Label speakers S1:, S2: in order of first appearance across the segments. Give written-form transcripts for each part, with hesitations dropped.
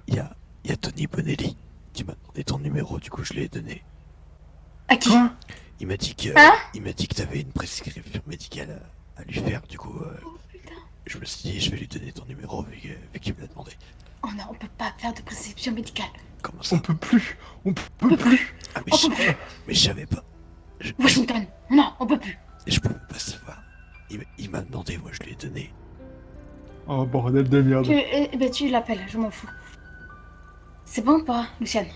S1: Il y a Tony Bonelli qui m'a demandé ton numéro, du coup je lui ai donné.
S2: À qui?
S3: Quoi?
S1: Il m'a dit que
S2: Hein?
S1: t'avais une prescription médicale à lui faire, du coup
S2: Oh putain.
S1: je me suis dit je vais lui donner ton numéro vu qu'il me l'a demandé.
S2: Oh non, on peut pas faire de prescription médicale.
S1: Comment ça?
S3: On peut plus. On
S2: On
S3: peut
S2: peut
S3: plus.
S2: plus.
S1: Ah
S2: On peut plus.
S1: mais je savais pas.
S2: Washington. Non, on peut plus.
S1: Je pouvais pas savoir. Il m'a demandé, moi je lui ai donné.
S3: Oh bordel de merde.
S2: Tu l'appelles, je m'en fous. C'est bon ou pas, Luciane?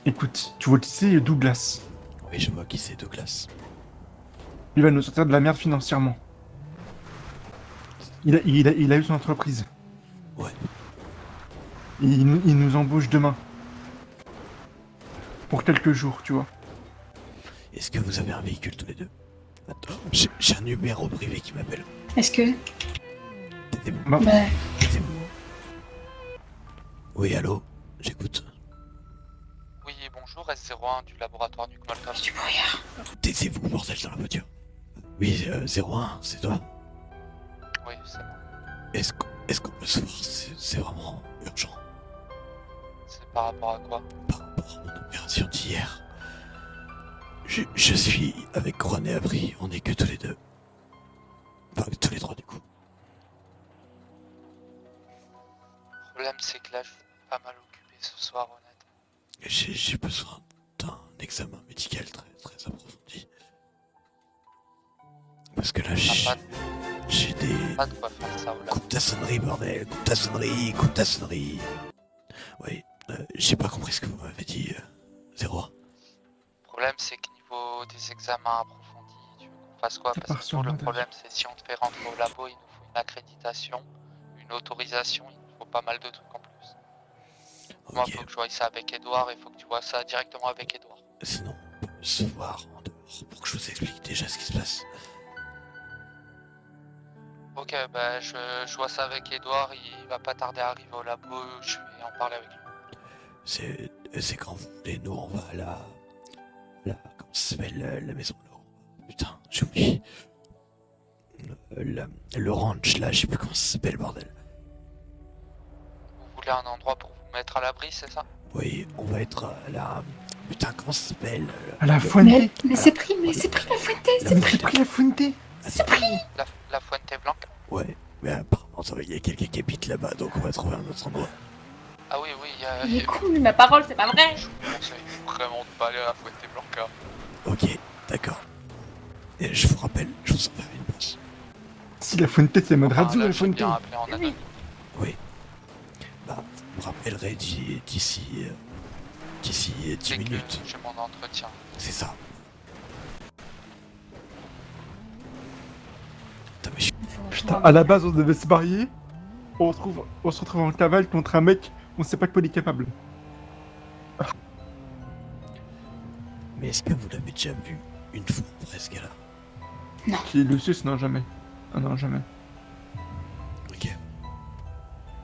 S3: Écoute, tu vois qui c'est Douglas.
S1: Oui, je vois qui c'est Douglas.
S3: Il va nous sortir de la merde financièrement. Il a eu son entreprise.
S1: Ouais.
S3: Il nous embauche demain. Pour quelques jours, tu vois.
S1: Est-ce que vous avez un véhicule tous les deux? Attends, j'ai un numéro privé qui m'appelle.
S2: Est-ce que...
S1: Taisez-vous.
S2: Bah...
S1: Taisez-vous. Oui, allô? J'écoute.
S4: Oui, bonjour, S01 du laboratoire du Malcolm.
S2: Du brouillard.
S1: Taisez-vous, bordel, dans la voiture. Oui, 01, c'est toi?
S4: Oui, c'est moi.
S1: Est-ce qu'on peut se voir? C'est vraiment urgent.
S4: C'est par rapport à quoi?
S1: Par rapport à mon opération d'hier. Je suis avec René Abri, on est que tous les deux. Enfin, tous les trois du coup.
S4: Le problème, c'est que là, je suis pas mal occupé ce soir, honnêtement.
S1: J'ai besoin d'un examen médical très approfondi. Parce que là, j'ai des...
S4: Pas de quoi faire ça, là.
S1: Coupe ta sonnerie, bordel. Coupe ta sonnerie. Oui, j'ai pas compris ce que vous m'avez dit, 01.
S4: Le problème, c'est que niveau des examens approfondis, tu veux qu'on fasse quoi? Parce que
S3: sur
S4: nous, le
S3: moi,
S4: problème, c'est si on te fait rentrer au labo, il nous faut une accréditation, une autorisation, il nous faut pas mal de trucs en plus. Moi,
S1: Ok,
S4: faut que je voie ça avec Edouard, et faut que tu vois ça directement avec Edouard.
S1: sinon, on peut se voir en dehors pour que je vous explique déjà ce qui se passe.
S4: Ok, bah je vois ça avec Edouard, il va pas tarder à arriver au labo, je vais en parler avec lui.
S1: C'est quand vous voulez, nous on va à comment ça s'appelle, la maison là. Putain, j'ai oublié. Le ranch là, je sais plus comment ça s'appelle, bordel.
S4: Vous voulez un endroit pour vous mettre à l'abri, c'est ça?
S1: Oui, on va être à la... Putain, comment ça s'appelle?
S3: À la Fuente.
S2: Mais c'est pris, la Fuente, c'est
S3: Mais
S2: pris.
S3: c'est pris la Fuente.
S2: C'est pris.
S4: La Fuente Blanca?
S1: Ouais, mais apparemment, il y a quelqu'un qui habite là-bas, donc on va trouver un autre endroit.
S4: Ah oui, oui,
S2: Il est con, lui, ma parole, c'est pas vrai.
S4: Je vous conseille vraiment de pas aller à la Fuente Blanca.
S1: Ok, d'accord. Et je vous rappelle, je vous enverrai une passe.
S3: Si la Fuente c'est Madrazo,
S4: Là,
S3: la
S4: j'ai
S3: Fuente.
S4: bien appelé en
S2: Oui.
S4: anonyme.
S1: Oui. Bah, vous me rappellerez d'ici 10
S4: Dès que
S1: minutes.
S4: j'ai mon entretien.
S1: C'est ça. Putain, mais
S3: Putain, à la base on devait se marier. On se retrouve en cavale contre un mec, on sait pas de quoi il est capable.
S1: Mais est-ce que vous l'avez déjà vu une fois en vrai, ce gars-là?
S3: Qui Lucius, non jamais. Ah non, jamais.
S1: Ok.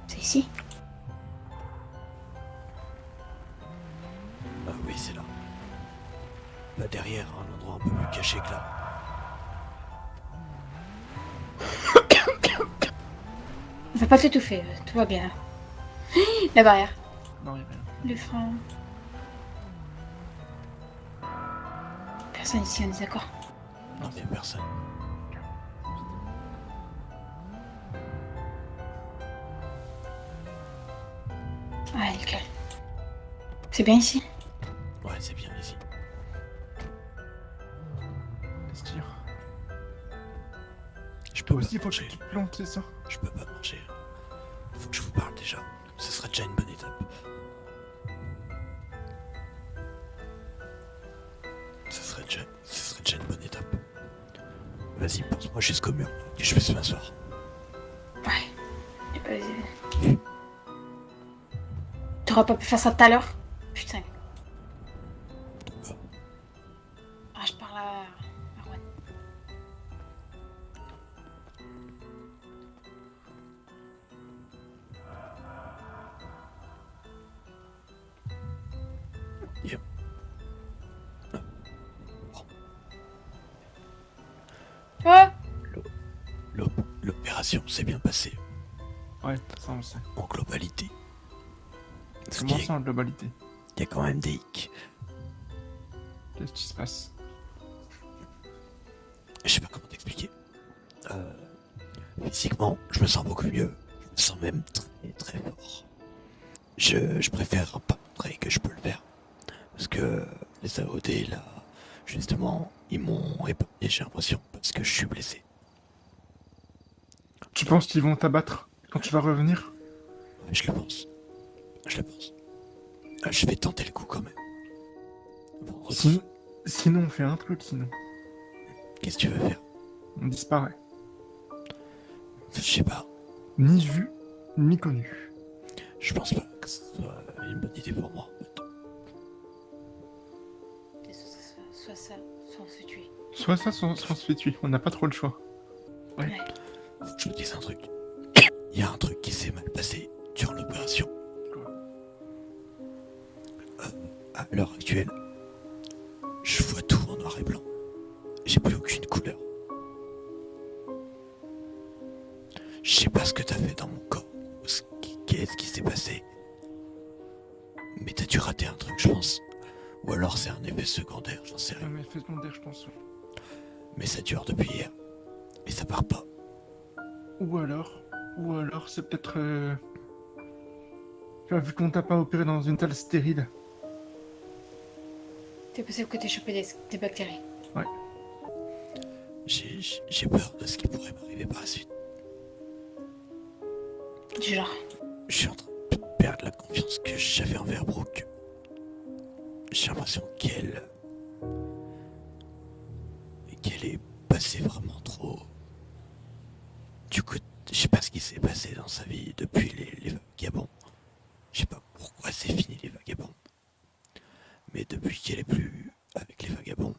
S2: C'est ici.
S1: Ah oui, c'est là. Bah derrière, un endroit un peu plus caché que là.
S2: On va pas t'étouffer, tout va bien. La barrière.
S3: Non, y'a rien.
S2: Le frein. Personne ici, on est d'accord.
S1: Non, mais personne.
S2: Ah, nickel. C'est bien ici.
S1: Ouais, c'est bien ici.
S3: Laisse dire.
S1: Je peux
S3: Toi aussi,
S1: pas
S3: faut que
S1: manger.
S3: tu te plantes, c'est ça?
S1: Je peux pas manger. Faut que je vous parle déjà. Ce serait déjà une bonne étape. Ce serait déjà une bonne étape. Vas-y, pense-moi jusqu'au mur. Et je vais m'asseoir.
S2: Ouais. T'aurais pas pu faire ça tout à l'heure? Putain. Ah, je parle à Juan.
S1: Yep.
S2: Ouais.
S1: L'opération s'est bien passée.
S3: Ouais, ça on sait.
S1: en globalité. Ce
S3: Comment
S1: qui est,
S3: ça en globalité?
S1: il y a quand même des hicks.
S3: Qu'est-ce qui se passe?
S1: Je sais pas comment t'expliquer. Physiquement, je me sens beaucoup mieux. Je me sens même très très fort. Je préfère pas montrer que je peux le faire. Parce que les AOD là, justement, ils m'ont épargné, j'ai l'impression, parce que je suis blessé.
S3: Tu penses qu'ils vont t'abattre quand tu vas revenir?
S1: Ouais, je le pense. Je le pense. Je vais tenter le coup quand même. Vendredi,
S3: Sinon, on fait un truc, sinon.
S1: qu'est-ce que tu veux faire?
S3: On disparaît.
S1: Je sais pas.
S3: Ni vu, ni connu.
S1: Je pense pas que ce soit une bonne idée pour moi. En fait.
S2: Soit ça, soit on se tuer.
S3: Soit on se fait tuer. On n'a pas trop le choix.
S1: Faut que je te dise un truc. Il y a un truc qui s'est mal passé durant l'opération. À l'heure actuelle, je vois tout en noir et blanc. J'ai plus aucune couleur. Je sais pas ce que t'as fait dans mon corps. Qu'est-ce qui s'est passé. Mais t'as dû rater un truc, je pense. Ou alors c'est un effet secondaire, j'en sais rien.
S3: Un effet secondaire, je pense.
S1: Mais ça dure depuis hier. Et ça part pas.
S3: Ou alors c'est peut-être... Tu as vu qu'on t'a pas opéré dans une salle stérile.
S2: C'est possible que t'aies chopé des bactéries.
S1: J'ai peur de ce qui pourrait m'arriver par la suite.
S2: Du genre.
S1: Je suis en train de perdre la confiance que j'avais envers Brooke. J'ai l'impression qu'elle est passée vraiment trop. Du coup, je sais pas ce qui s'est passé dans sa vie depuis les vagabonds. Je sais pas pourquoi c'est fini les vagabonds. Mais depuis qu'elle est plus avec les vagabonds,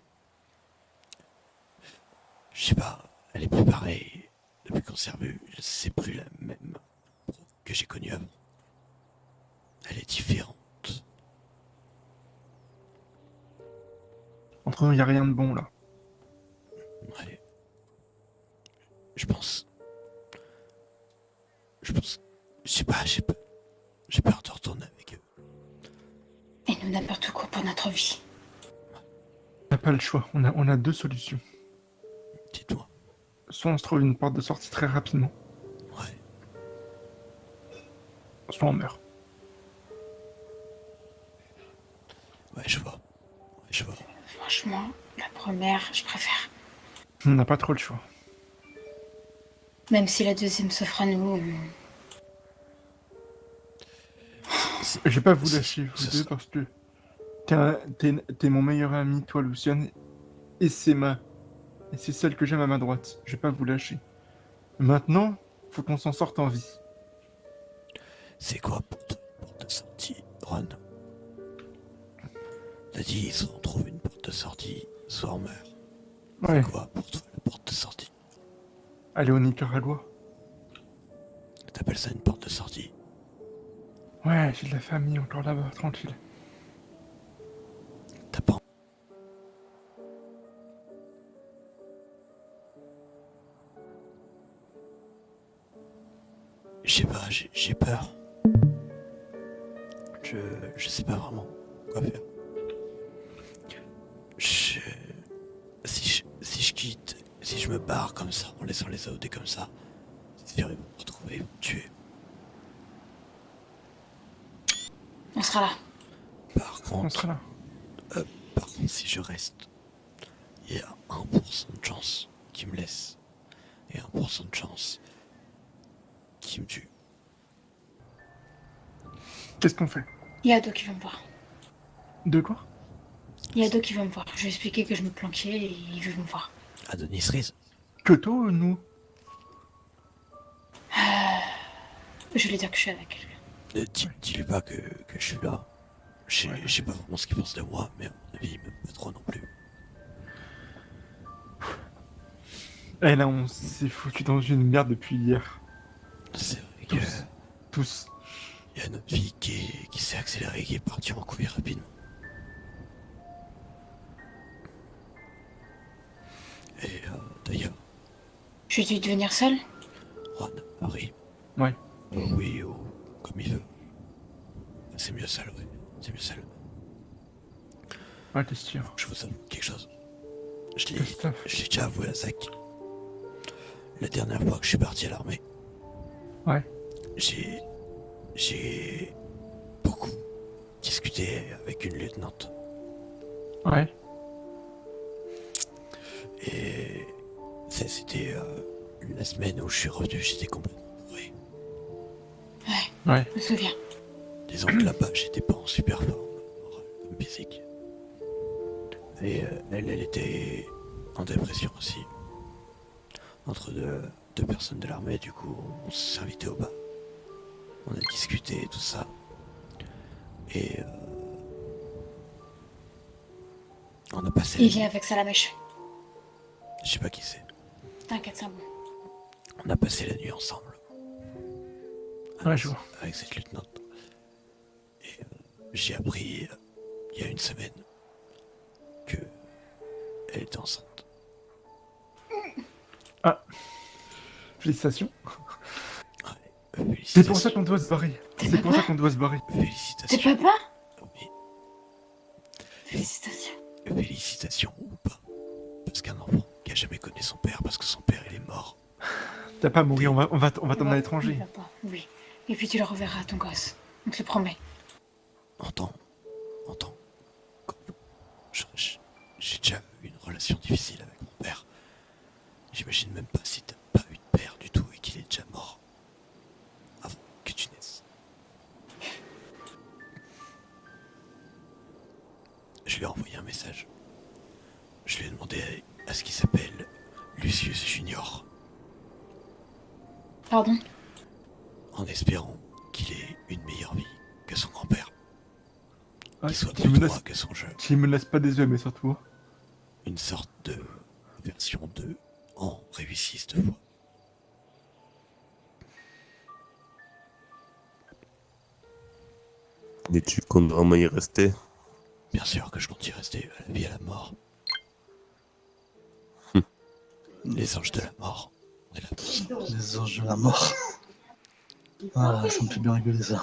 S1: je sais pas, elle est plus pareille. Depuis qu'on s'est revus, c'est plus la même Brooke que j'ai connue avant. Elle est différente.
S3: Entre nous, il n'y a rien de bon, là.
S1: Ouais. Je pense. Je sais pas, j'ai peur de retourner avec eux.
S2: Et nous n'importe quoi pour notre vie.
S3: On n'a pas le choix. On a deux solutions.
S1: Dis-toi.
S3: Soit on se trouve une porte de sortie très rapidement,
S1: Ouais.
S3: soit on meurt.
S1: Ouais, je vois.
S2: Franchement, la première, je préfère.
S3: On n'a pas trop le choix.
S2: Même si la deuxième s'offre à nous.
S3: Je vais pas vous lâcher, vous
S1: Ce
S3: deux,
S1: sera-
S3: parce que t'es mon meilleur ami, toi, Luciane, et c'est celle que j'aime à ma droite. Je vais pas vous lâcher. Maintenant, faut qu'on s'en sorte en vie.
S1: C'est quoi pour toi une porte de sortie, Ron? T'as dit, soit on trouve une porte de sortie, soit on meurt.
S3: Ouais,
S1: C'est quoi pour toi la porte de sortie?
S3: aller au Nicaragua.
S1: T'appelles ça une porte de sortie?
S3: Ouais, j'ai de la famille encore là-bas, tranquille.
S1: T'as pas. Je sais pas, j'ai peur. Je sais pas vraiment quoi faire. Si je quitte, si je me barre comme ça, en laissant les AOD comme ça, ils vont me retrouver, ils vont me tuer.
S2: On sera là.
S1: Par
S3: On
S1: contre,
S3: sera là.
S1: si je reste, il y a 1% de chance qu'ils me laissent. Et 1% de chance qu'ils me tuent.
S3: Qu'est-ce qu'on fait?
S2: Il y a Ado qui va me voir.
S3: De quoi?
S2: Il y a Ado qui va me voir. Je lui ai expliqué que je me planquais et il veut me voir.
S1: Adonis Riz.
S3: Que toi ou nous?
S2: Je vais lui dire que je suis avec lui.
S1: Dis-lui pas que je suis là. Je sais pas vraiment ce qu'il pense de moi, mais à mon avis, il m'aime pas trop non plus.
S3: Eh là, on s'est foutu dans une merde depuis hier.
S1: C'est vrai que
S3: Tous.
S1: y a notre vie qui s'est accélérée, qui est partie en couille rapidement. Et d'ailleurs,
S2: Je lui ai dû venir seule.
S1: Ron, Harry,
S3: Ouais.
S1: Oui, ou comme il veut. C'est mieux seul, oui. C'est mieux seul.
S3: Ouais, t'es sûr.
S1: Faut que je vous avoue quelque chose. Je l'ai
S3: Christophe.
S1: je l'ai déjà avoué à Zach. La dernière fois que je suis parti à l'armée,
S3: Ouais.
S1: j'ai beaucoup discuté avec une lieutenante.
S3: Ouais.
S1: Et c'était la semaine où je suis revenu, j'étais complètement bourré.
S3: Ouais.
S2: Je me souviens.
S1: Disons que là-bas, j'étais pas en super forme, morale comme physique. Et elle était en dépression aussi. Entre deux personnes de l'armée, du coup, on s'est invité au bar. On a discuté, tout ça. Et on a passé
S2: Il
S1: la
S2: vient
S1: nuit.
S2: avec Salamèche.
S1: Je sais pas qui c'est.
S2: T'inquiète, c'est un bon.
S1: On a passé la nuit ensemble.
S3: Ouais, je vois.
S1: Avec cette lieutenante. Et j'ai appris il y a une semaine que elle était enceinte.
S3: Félicitations.
S1: Ouais,
S3: C'est pour ça
S1: félicitations.
S3: qu'on doit se barrer.
S2: T'es
S3: C'est pour
S2: papa
S3: ça qu'on doit se barrer.
S2: T'es
S1: Félicitations.
S2: papa?
S1: Oui,
S2: Félicitations.
S1: félicitations ou pas. Parce qu'un enfant qui a jamais connu son père, parce que son père il est mort.
S3: T'as pas à mourir, on va t'emmener à l'étranger.
S2: Papa, oui. Et puis tu le reverras, ton gosse. On te le promet.
S1: En tant couple, j'ai déjà eu une relation difficile avec mon père. J'imagine même pas si t'as pas eu de père du tout et qu'il est déjà mort avant que tu naisses. Je lui ai envoyé un message. Je lui ai demandé à ce qu'il s'appelle Lucius Junior,
S2: Pardon?
S1: en espérant qu'il ait une meilleure vie que son grand-père,
S3: Ouais,
S1: qu'il soit
S3: tu
S1: plus
S3: me
S1: droit
S3: laisses,
S1: que son jeu.
S3: tu me laisses pas des yeux, mais surtout.
S1: Une sorte de version 2 en réussit cette fois.
S5: Et tu comptes vraiment y rester?
S1: Bien sûr que je compte y rester à la vie et à la mort. Les anges de la mort, on est là pour ça.
S6: Les anges de la mort. Ah, ça me fait bien rigoler ça.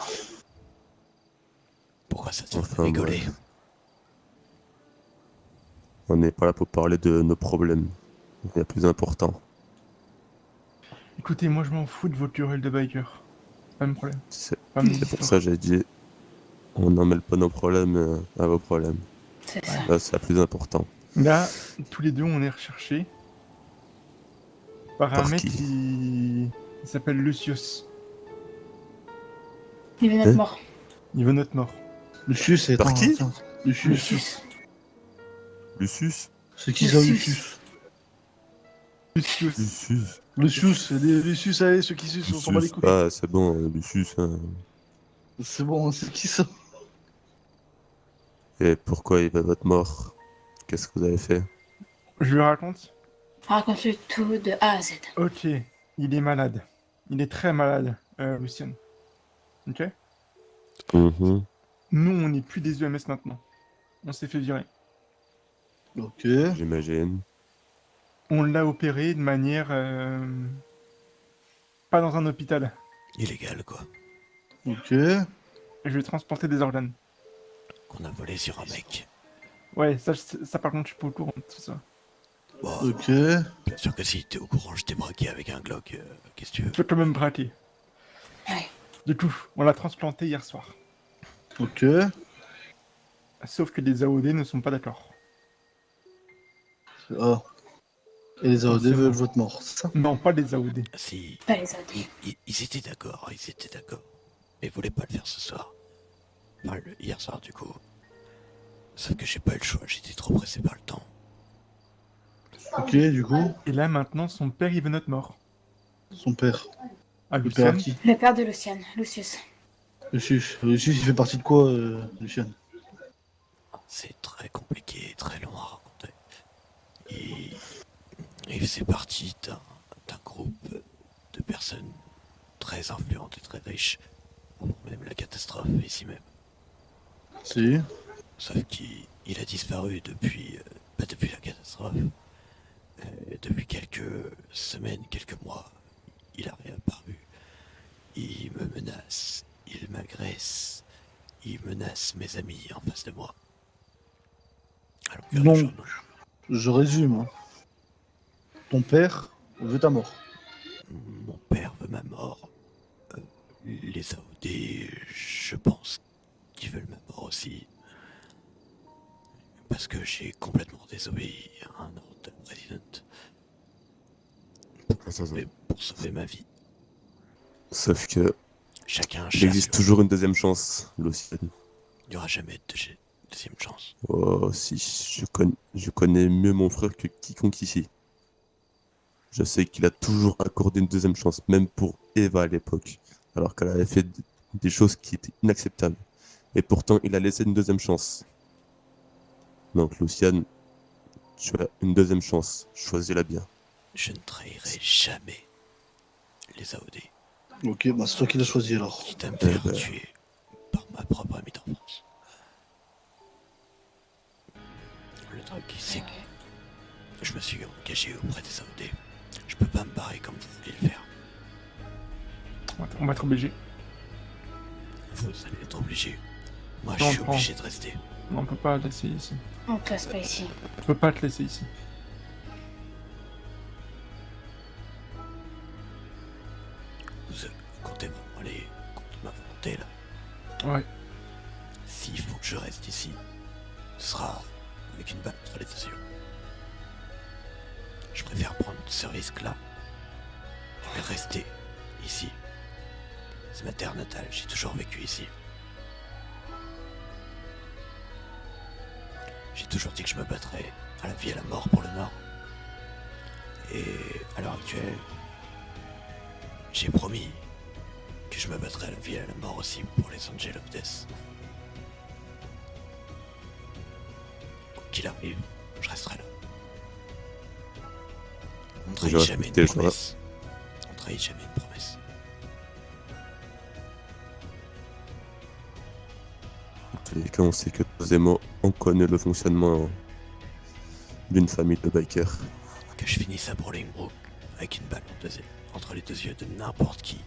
S1: Pourquoi ça te fait
S5: Enfin,
S1: rigoler?
S5: On n'est pas là pour parler de nos problèmes. Il y a plus important.
S3: Écoutez, moi je m'en fous de votre querelle de biker. Pas de problème.
S5: C'est
S3: Pas mes
S5: c'est pour
S3: histoires.
S5: ça que j'ai dit, on n'en mêle pas nos problèmes à vos problèmes.
S2: C'est ça.
S5: Là, c'est la plus important.
S3: Là, tous les deux, on est recherchés par un
S5: Par
S3: mec
S5: qui?
S3: qui s'appelle Lucius.
S2: Il veut notre
S5: Hein?
S2: mort.
S3: Il veut notre mort.
S6: Lucius, c'est...
S5: Par qui?
S6: attends. Lucius.
S2: Lucius.
S5: Lucius?
S6: C'est qui ça,
S2: Lucius.
S6: Lucius?
S3: Lucius.
S5: Lucius?
S6: Lucius, c'est des Lucius, allez, ceux qui sucent, on s'en bat les
S5: Lucius.
S6: couilles.
S5: Ah, c'est bon, Lucius. Hein.
S6: C'est bon, c'est qui ça?
S5: Et pourquoi il veut votre mort? Qu'est-ce que vous avez fait?
S3: Je lui raconte.
S2: Raconte-lui tout de A à Z.
S3: Ok, il est malade. Il est très malade, Lucien. Ok.
S5: Mhm.
S3: Nous, on n'est plus des UMS maintenant. On s'est fait virer.
S6: Ok.
S5: J'imagine.
S3: On l'a opéré de manière... pas dans un hôpital.
S1: Illégal quoi.
S6: Ok.
S3: Je lui ai transplanté des organes.
S1: Qu'on a volé sur un mec.
S3: Ouais, ça par contre, je suis pas au courant de tout ça.
S1: Bon,
S6: Ok.
S1: bien sûr que si t'es au courant, je t'ai braqué avec un Glock. Qu'est-ce que tu veux?
S3: Je peux quand même braquer.
S2: Ouais.
S3: Du coup, on l'a transplanté hier soir.
S6: Ok.
S3: Sauf que les AOD ne sont pas d'accord.
S6: Ah. Et les AOD
S3: Forcément.
S6: veulent votre mort, c'est ça?
S3: Non, pas les AOD.
S1: Si,
S2: Pas les autres.
S1: ils étaient d'accord, ils étaient d'accord. Mais ils voulaient pas le faire ce soir. Enfin, hier soir du coup. Sauf que j'ai pas eu le choix, j'étais trop pressé par le temps.
S6: Ok, du coup,
S3: Et là, maintenant, son père, il veut notre mort.
S6: son père.
S3: Ah,
S6: Le père
S3: Lucien.
S6: qui?
S2: Le père de Lucian, Lucius.
S6: Lucius. Lucius, il fait partie de quoi, Lucien?
S1: C'est très compliqué, très long à raconter. Il faisait partie d'un groupe de personnes très influentes et très riches, avant même la catastrophe ici même.
S6: Si.
S1: Sauf qu'il a disparu depuis, pas depuis la catastrophe. Depuis quelques semaines, quelques mois, il a réapparu. il me menace, il m'agresse, il menace mes amis en face de moi. À longueur de
S6: Donc,
S1: journée.
S6: je résume. Ton père veut ta mort.
S1: Mon père veut ma mort. Les AOD, je pense qu'ils veulent ma mort aussi. Parce que j'ai complètement désobéi à un ordre de la présidente. Pour sauver ma vie.
S5: Sauf que
S1: Chacun
S5: il
S1: chasse.
S5: existe toujours une deuxième chance, Lucian.
S1: Il n'y aura jamais de deuxième chance.
S5: Oh, si, je connais mieux mon frère que quiconque ici. Je sais qu'il a toujours accordé une deuxième chance, même pour Eva à l'époque, alors qu'elle avait fait des choses qui étaient inacceptables. Et pourtant, il a laissé une deuxième chance. Donc, Lucian, tu as une deuxième chance. Choisis-la bien.
S1: Je ne trahirai jamais les AOD.
S6: Ok, bah c'est toi qui l'as choisi alors.
S1: Quitte à me
S5: Eh
S1: faire
S5: ben.
S1: tuer par ma propre amie d'enfance. Le truc, c'est que je me suis engagé auprès des AOD. Je peux pas me barrer comme vous voulez le faire.
S3: On va être obligé.
S1: Vous allez être obligé. Moi,
S3: Non,
S1: je suis
S3: prends.
S1: obligé de rester.
S3: On peut pas te laisser ici.
S2: On te laisse pas ici.
S3: On peut pas te laisser ici.
S1: Vous comptez vraiment aller contre ma volonté, là.
S3: Ouais.
S1: S'il faut que je reste ici, ce sera avec une balle entre les deux yeux. Je préfère prendre ce risque-là et rester ici. C'est ma terre natale, j'ai toujours vécu ici. J'ai toujours dit que je me battrais à la vie et à la mort pour le Nord. Et à l'heure actuelle, j'ai promis que je me battrais à la vie et à la mort aussi pour les Angel of Death. Quoi qu'il arrive, je resterai là. On ne trahit
S5: J'aurais
S1: jamais
S5: respecté
S1: une
S5: le choix.
S1: promesse. On ne trahit jamais une promesse.
S5: En tous les cas, on sait que posément, on connaît le fonctionnement d'une famille de bikers.
S1: Que je finisse à Bolingbroke avec une balle entre les deux yeux de n'importe qui.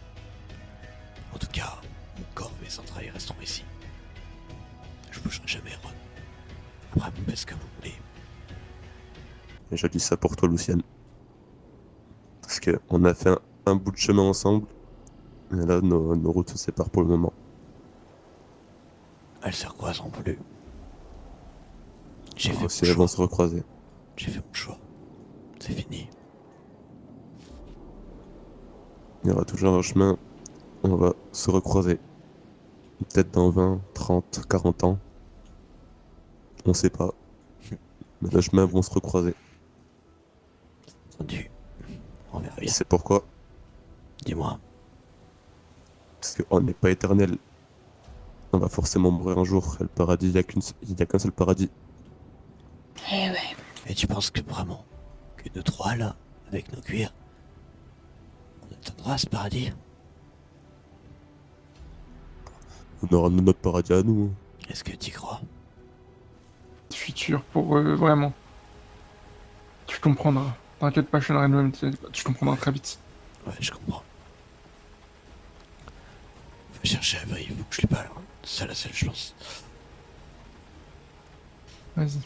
S1: En tout cas, mon corps et mes entrailles resteront ici. Je bougerai jamais, Ron. Après, vous faites ce que vous voulez.
S5: Et je dis ça pour toi, Lucian. Parce qu'on a fait un bout de chemin ensemble. Et là, nos routes se séparent pour le moment.
S1: Elles se recroiseront plus. J'ai fait
S5: Si
S1: mon
S5: elles vont
S1: choix.
S5: se recroiser.
S1: J'ai fait mon choix. C'est fini.
S5: Il y aura toujours un chemin. On va se recroiser. Peut-être dans 20, 30, 40 ans. On sait pas. Mais les chemins vont se recroiser.
S1: Entendu. On verra
S5: Et
S1: bien.
S5: c'est pourquoi.
S1: Dis-moi.
S5: Parce qu'on n'est pas éternel. On va forcément mourir un jour. Et le paradis, il n'y a qu'un seul paradis.
S2: Eh ouais.
S1: Et tu penses que vraiment, que nous trois là, avec nos cuirs, on atteindra ce paradis?
S5: On aura notre paradis à nous.
S1: Est-ce que tu crois?
S3: Futur pour eux, vraiment. Tu comprendras. T'inquiète pas, je suis dans la même. Tu comprendras très vite.
S1: Ouais, je comprends. Faut chercher Avery, faut que je lui parle. C'est la seule chance.
S3: Vas-y.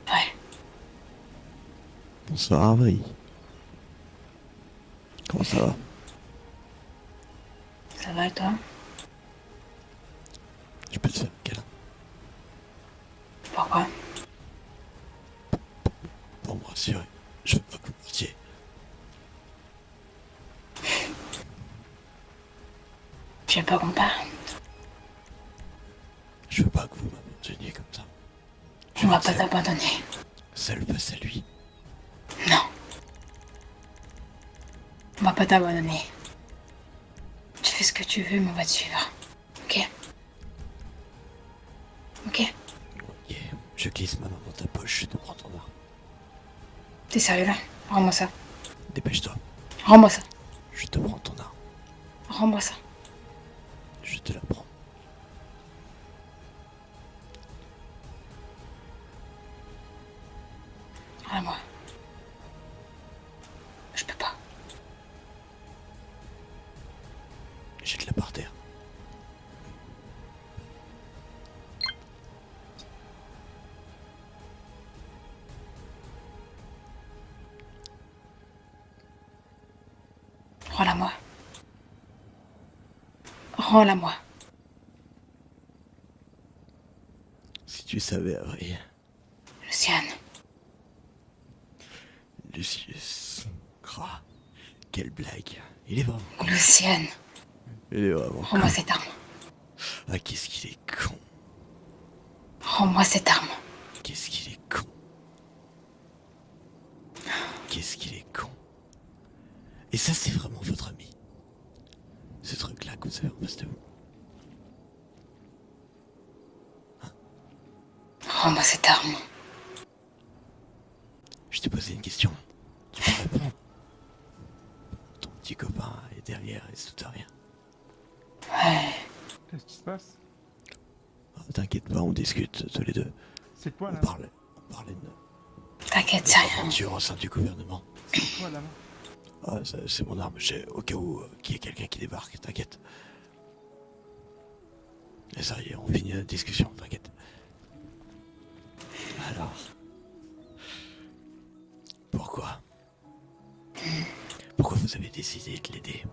S2: Ouais.
S1: Bonsoir Avery. Comment ça va?
S2: Ça va et toi?
S1: Je peux te faire un câlin
S2: Pourquoi?
S1: pour me rassurer. Je veux pas que vous partiez.
S2: Tu veux pas qu'on parte?
S1: Je veux pas que vous m'abandonniez comme ça.
S2: On va
S1: vais
S2: pas
S1: être
S2: t'abandonner.
S1: seul face à lui.
S2: Non. On va pas t'abandonner. Tu fais ce que tu veux, mais on va te suivre. Ok? Ok?
S1: Ok, je glisse ma main dans ta poche, je te prends ton arme.
S2: T'es sérieux là? Rends-moi ça.
S1: Dépêche-toi,
S2: Rends-moi ça.
S1: je te prends ton arme.
S2: Rends-moi ça.
S1: Je te la prends.
S2: Rends-la-moi. Je peux pas.
S1: Jette-la par terre.
S2: Rends-la-moi. Rends-la-moi.
S1: Si tu savais, Avril.
S2: Luciane.
S1: Lucius. Oh, quelle blague. Il est vraiment con.
S2: Luciane.
S1: Il est vraiment con.
S2: Rends-moi cette arme.
S1: Ah, qu'est-ce qu'il est con.
S2: Rends-moi cette arme.
S1: Qu'est-ce qu'il est con. Qu'est-ce qu'il est con. Et ça, c'est vraiment votre ami. Ce truc-là que vous avez en face de vous.
S2: Rends-moi cette arme.
S1: Je t'ai posé une question. Tu peux répondre. Ton petit copain est derrière et c'est tout à rien.
S2: Ouais.
S3: Qu'est-ce qui se passe?
S1: Oh, t'inquiète pas, on discute tous les deux.
S3: C'est quoi
S1: On
S3: là?
S1: parlait de
S2: T'inquiète, c'est rien.
S1: aventure au sein du gouvernement.
S3: C'est quoi là?
S1: Ah, c'est mon arme. Au cas où qu'il y ait quelqu'un qui débarque, t'inquiète. Et ça y est, on finit la discussion, t'inquiète. Alors. Pourquoi vous avez décidé de l'aider?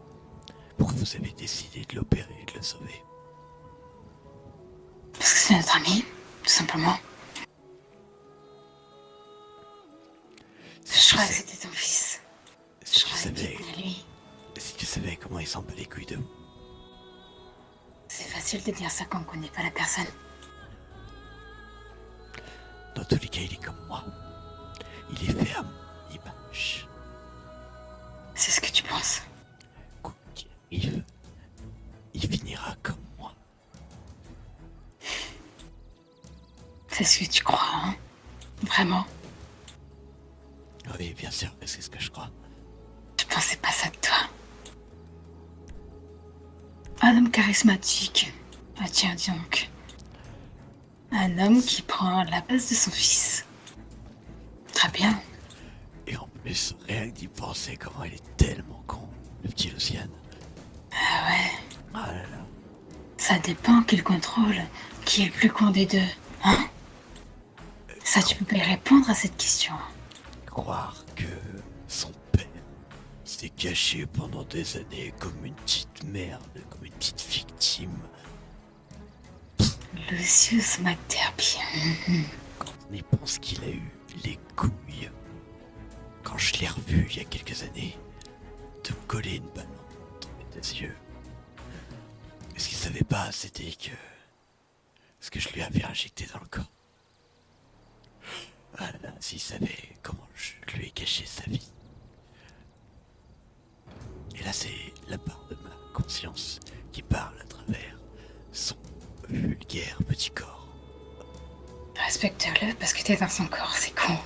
S1: Pourquoi vous avez décidé de l'opérer et de le sauver?
S2: Parce que c'est notre ami, tout simplement. Je crois que c'était ton fils.
S1: Si
S2: Je
S1: tu
S2: crois que
S1: savais,
S2: c'était lui.
S1: si tu savais comment il s'en bat les couilles de vous.
S2: C'est facile de dire ça quand on connaît pas la personne.
S1: Dans tous les cas, il est comme moi. Il est fait à mon image.
S2: C'est ce que tu penses.
S1: Quoi qu'il arrive, il finira comme moi.
S2: C'est ce que tu crois, hein? Vraiment?
S1: Oui, bien sûr, c'est ce que je crois.
S2: Je pensais pas ça de toi. Un homme charismatique. Ah tiens, dis donc. Un homme qui prend la place de son fils. Très bien.
S1: Et en plus, rien que d'y penser, comment il est tellement con, le petit Luciane.
S2: Ah ouais.
S1: Ah là là.
S2: Ça dépend qui le contrôle. Qui est le plus con des deux, hein? Ça, tu peux pas y répondre à cette question.
S1: Croire que son père s'est caché pendant des années comme une petite merde, comme une petite victime.
S2: Lucius McDerby.
S1: Quand on y pense qu'il a eu les couilles, quand je l'ai revu il y a quelques années, de me coller une balle dans les yeux. Mais ce qu'il savait pas, c'était que ce que je lui avais injecté dans le corps. Ah là, s'il savait comment je lui ai caché sa vie. Et là, c'est la part de ma conscience qui parle à travers son vulgaire petit corps.
S2: Respecte-le parce que t'es dans son corps, c'est con.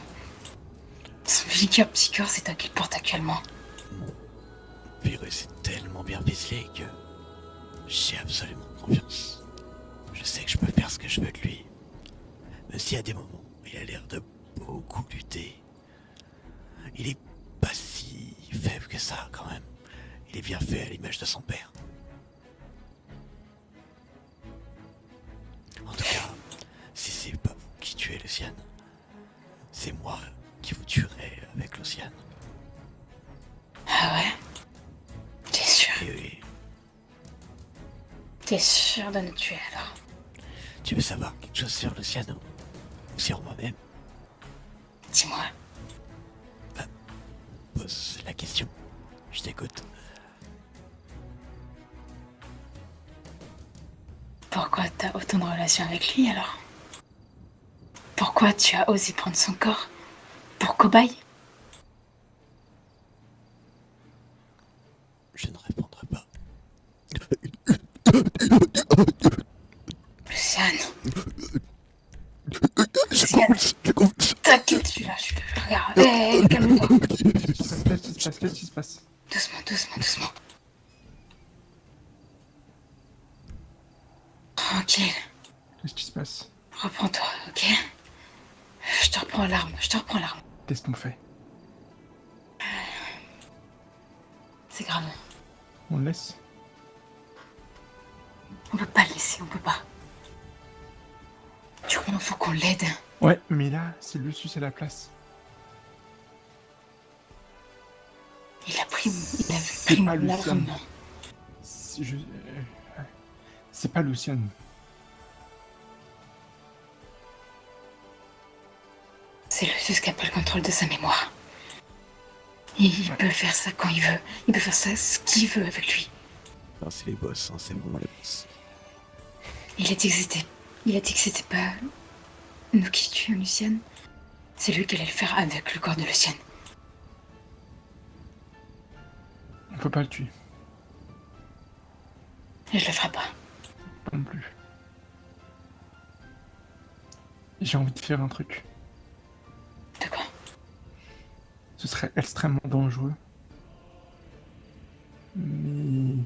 S2: Son vulgaire petit corps, c'est toi qui le porte actuellement.
S1: Mon virus est tellement bien ficelé que j'ai absolument confiance. Je sais que je peux faire ce que je veux de lui. Même s'il y a des moments où il a l'air de beaucoup lutter. Il est pas si faible que ça quand même. Il est bien fait à l'image de son père. En tout cas, si c'est pas vous qui tuez Luciane, c'est moi qui vous tuerai avec Luciane.
S2: Ah ouais? T'es sûr?
S1: Et oui,
S2: T'es sûr de nous tuer alors?
S1: tu veux savoir quelque chose sur Luciane ou sur moi-même?
S2: Dis-moi.
S1: Pose la question. Je t'écoute.
S2: Pourquoi t'as autant de relations avec lui alors? Pourquoi tu as osé prendre son corps? Pour cobaye?
S1: Je ne répondrai pas.
S2: Luciane. Luciane. T'inquiète, je suis là, regarde. Hé, calme-toi.
S3: Qu'est-ce qui se passe?
S2: Doucement, doucement, doucement. Tranquille.
S3: Qu'est-ce qui se passe?
S2: Reprends-toi, ok? Je te reprends l'arme,
S3: Qu'est-ce qu'on fait?
S2: C'est grave.
S3: On le laisse?
S2: On peut pas le laisser, on peut pas. Du coup, il faut qu'on l'aide.
S3: Ouais, mais là, c'est Lucius à la place.
S2: Il a pris
S3: C'est pas
S2: mon
S3: Lucian.
S2: largement.
S3: C'est pas Lucian.
S2: C'est Lucius qui a pas le contrôle de sa mémoire. Et il peut faire ça quand il veut. Il peut faire ça ce qu'il veut avec lui.
S1: Non, c'est les boss, hein, c'est vraiment les boss.
S2: Il a dit que c'était pas nous qui tuions Lucienne. C'est lui qui allait le faire avec le corps de Lucienne.
S3: On peut pas le tuer.
S2: Et je le ferai pas.
S3: Pas non plus. J'ai envie de faire un truc.
S2: De quoi?
S3: Ce serait extrêmement dangereux. Mais...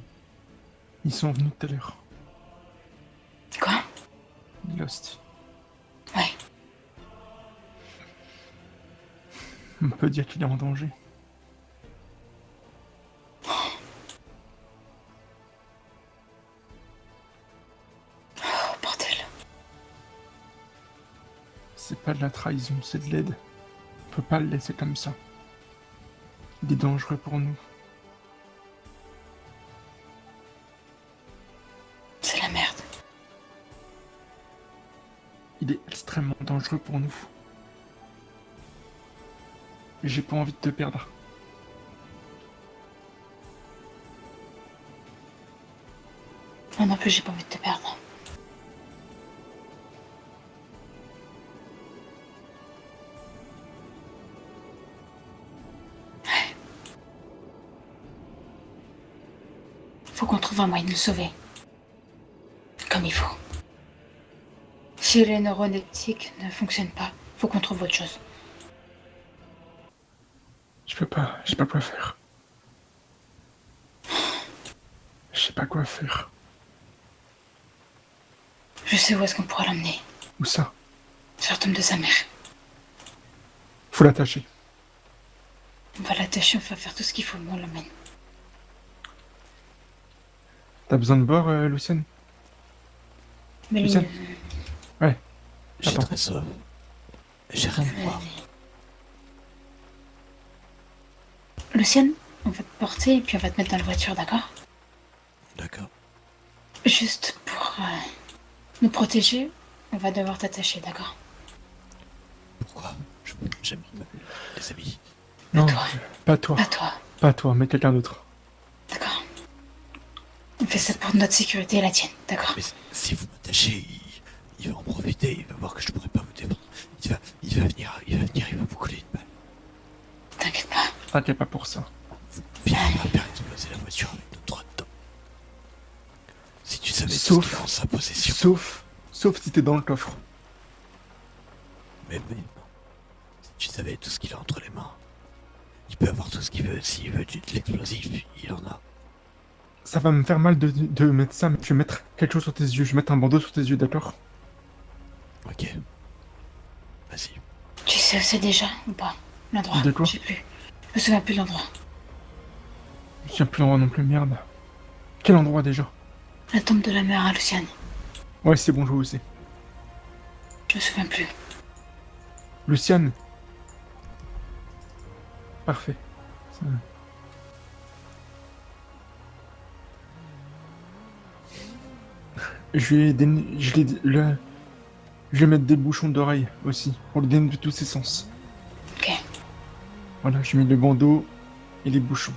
S3: Ils sont venus tout à l'heure.
S2: Quoi?
S3: Lost.
S2: Ouais.
S3: On peut dire qu'il est en danger.
S2: Oh bordel.
S3: C'est pas de la trahison, c'est de l'aide. On peut pas le laisser comme ça. Il est dangereux pour nous.
S2: C'est la merde.
S3: Il est extrêmement dangereux pour nous. Et j'ai pas envie de te perdre.
S2: Moi non plus, j'ai pas envie de te perdre. Ouais. Faut qu'on trouve un moyen de le sauver. Comme il faut. Si les neurones éthiques ne fonctionnent pas, faut qu'on trouve autre chose.
S3: Je peux pas, je sais pas quoi faire. Je sais pas quoi faire.
S2: Je sais où est-ce qu'on pourra l'emmener.
S3: Où ça?
S2: Sur la tombe de sa mère.
S3: Faut l'attacher.
S2: On va l'attacher, on va faire tout ce qu'il faut, mais on l'emmène.
S3: T'as besoin de bord, Lucienne?
S2: Mais lui,
S3: Lucien.
S1: J'ai
S3: Attends.
S1: très soif. J'ai rien à boire.
S2: Lucienne, on va te porter et puis on va te mettre dans la voiture, d'accord?
S1: D'accord.
S2: Juste pour nous protéger, on va devoir t'attacher, d'accord?
S1: Pourquoi? J'aime les amis.
S3: Non,
S2: toi.
S3: pas toi.
S2: Pas toi,
S3: Pas toi, mais quelqu'un d'autre.
S2: d'accord? On fait ça pour notre sécurité et la tienne, d'accord?
S1: Mais si vous m'attachez, il va en profiter, il va voir que je pourrais pas vous défendre. Il va venir, il va vous coller une balle.
S2: T'inquiète pas.
S3: T'inquiète pas pour ça.
S1: Puis il va faire exploser la voiture avec notre droit dedans. Si tu savais tout ce
S3: Sauf-
S1: qu'il a en sa possession.
S3: Sauf si t'es dans le coffre.
S1: Mais si tu savais tout ce qu'il a entre les mains. Il peut avoir tout ce qu'il veut. S'il veut de l'explosif, il en a.
S3: Ça va me faire mal de mettre ça, mais je vais mettre quelque chose sur tes yeux. Je vais mettre un bandeau sur tes yeux, d'accord?
S1: Ok. Vas-y.
S2: Tu sais où c'est déjà ou pas? L'endroit.
S3: De quoi?
S2: Je sais plus. Je me souviens plus de l'endroit.
S3: Je tiens plus l'endroit non plus, merde. Quel endroit déjà?
S2: La tombe de la mère à Luciane.
S3: Ouais, c'est bon, je vois où c'est.
S2: Je me souviens plus.
S3: Luciane. Parfait. Ça- Je vais, je vais mettre des bouchons d'oreille aussi, pour lui donner de tous ses sens.
S2: Ok.
S3: Voilà, je mets le bandeau et les bouchons.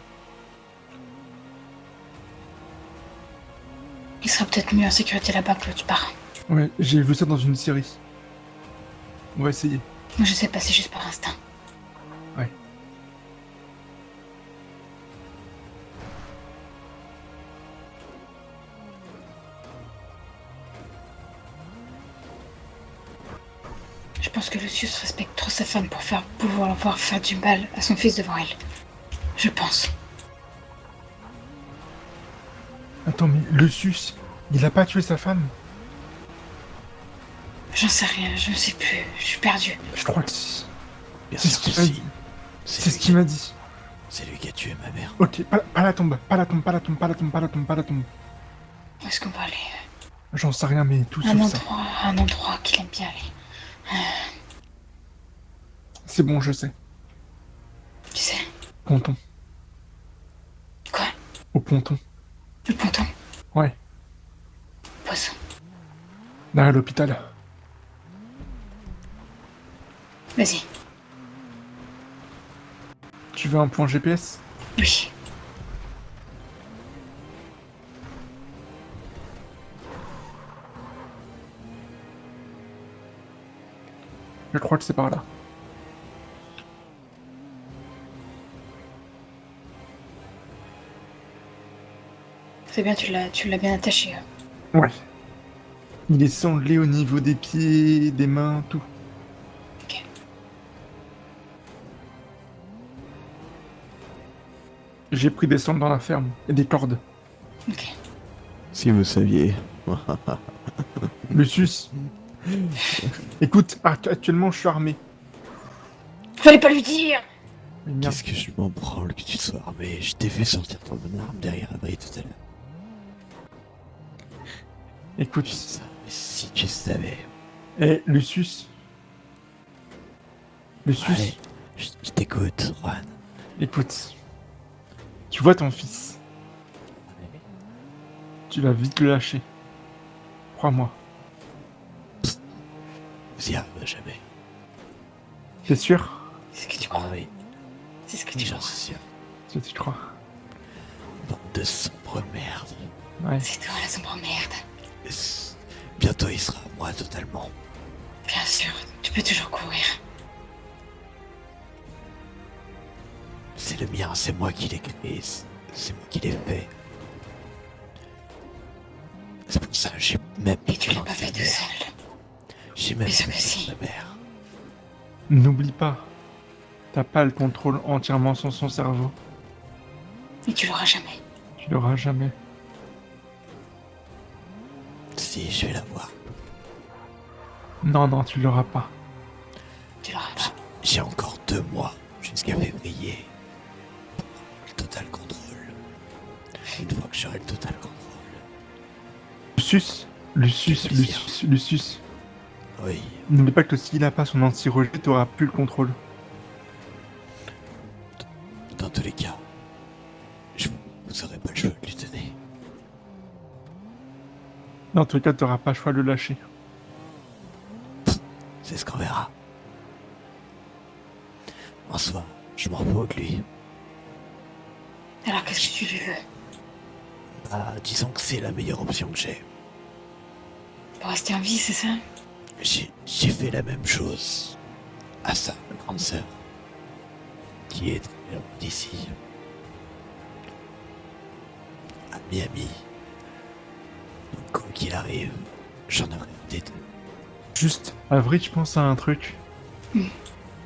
S2: Il sera peut-être mieux en sécurité là-bas que l'autre part.
S3: Ouais, j'ai vu ça dans une série. On va essayer.
S2: Moi je sais pas, c'est juste par instinct.
S3: Ouais.
S2: Je pense que Lucius respecte trop sa femme pour pouvoir voir faire du mal à son fils devant elle. Je pense.
S3: Attends, mais Lucius, il a pas tué sa femme?
S2: J'en sais rien, je ne sais plus. Je suis perdue.
S3: Je crois que si.
S1: Bien
S3: C'est
S1: sûr
S3: ce
S1: que
S3: qu'il m'a
S1: si.
S3: dit. C'est
S1: lui
S3: ce qu'il m'a dit.
S1: C'est lui qui a tué ma mère.
S3: Ok, pas la tombe, pas la tombe, pas la tombe, pas la tombe, pas la tombe, pas la tombe.
S2: Où est-ce qu'on peut aller?
S3: J'en sais rien, mais tout
S2: Un
S3: sauf ça.
S2: endroit qu'il aime bien aller.
S3: C'est bon, je sais.
S2: Tu sais?
S3: Ponton.
S2: Quoi?
S3: Au ponton.
S2: Le ponton?
S3: Ouais,
S2: Poisson.
S3: derrière l'hôpital.
S2: Vas-y.
S3: Tu veux un point GPS?
S2: Oui.
S3: Je crois que c'est par là.
S2: C'est bien, tu l'as bien attaché.
S3: Ouais. Il est sanglé au niveau des pieds, des mains, tout.
S2: Ok.
S3: J'ai pris des cendres dans la ferme et des cordes.
S2: Ok.
S1: Si vous saviez.
S3: Lucius, écoute, actuellement je suis armé.
S2: Fallait pas lui dire!
S3: Mais merde.
S1: Qu'est-ce que je m'en branle que tu sois armé? Je t'ai fait sortir ton arme derrière l'abri tout à l'heure.
S3: Écoute,
S1: Putain, mais si tu savais.
S3: Lucius. Lucius,
S1: Allez, je t'écoute, Juan.
S3: écoute. Tu vois ton fils, tu vas vite le lâcher. Crois-moi.
S1: Vous y arriverez jamais.
S3: T'es sûr?
S2: C'est ce que tu
S1: Ah
S2: crois.
S1: oui,
S2: C'est ce que tu
S1: j'en
S2: crois.
S1: suis sûr.
S3: Tu crois?
S1: Bande de sombres merde.
S3: Ouais.
S2: C'est toi la sombre merde.
S1: Bientôt il sera à moi totalement.
S2: Bien sûr, tu peux toujours courir.
S1: C'est le mien, c'est moi qui l'ai créé, c'est moi qui l'ai fait. C'est pour ça que j'ai même
S2: Et tu l'as
S1: besoin
S2: pas
S1: de
S2: fait
S1: ma
S2: tout
S1: mère.
S2: seul.
S1: J'ai même
S2: Mais ça
S1: pas
S2: que
S1: besoin
S2: si.
S1: de ma mère.
S3: N'oublie pas, t'as pas le contrôle entièrement sur son cerveau.
S2: Et tu l'auras jamais.
S3: Tu l'auras jamais.
S1: Si, je vais la voir.
S3: Non, non, tu l'auras pas.
S2: Tu l'auras pas.
S1: J'ai encore 2 mois jusqu'à février pour avoir le total contrôle. Une fois que j'aurai le total contrôle.
S3: Lucius, Lucius,
S1: Quel plaisir.
S3: Lucius, Lucius.
S1: Oui,
S3: N'oublie pas que s'il a pas son anti-rejet, t'auras plus le contrôle.
S1: dans tous les cas, vous aurez pas le choix de lui donner.
S3: Dans tous les cas, t'auras pas le choix de le lâcher.
S1: C'est ce qu'on verra. En soi, je m'en fous de lui.
S2: Alors qu'est-ce que tu lui veux?
S1: Bah, disons que c'est la meilleure option que j'ai.
S2: Pour rester en vie, c'est ça?
S1: J'ai fait la même chose à sa grande sœur, qui est très loin d'ici, à Miami. Donc, quoi qu'il arrive, j'en aurai des deux.
S3: Juste, à vrai, je pense à un truc.
S2: Hmm.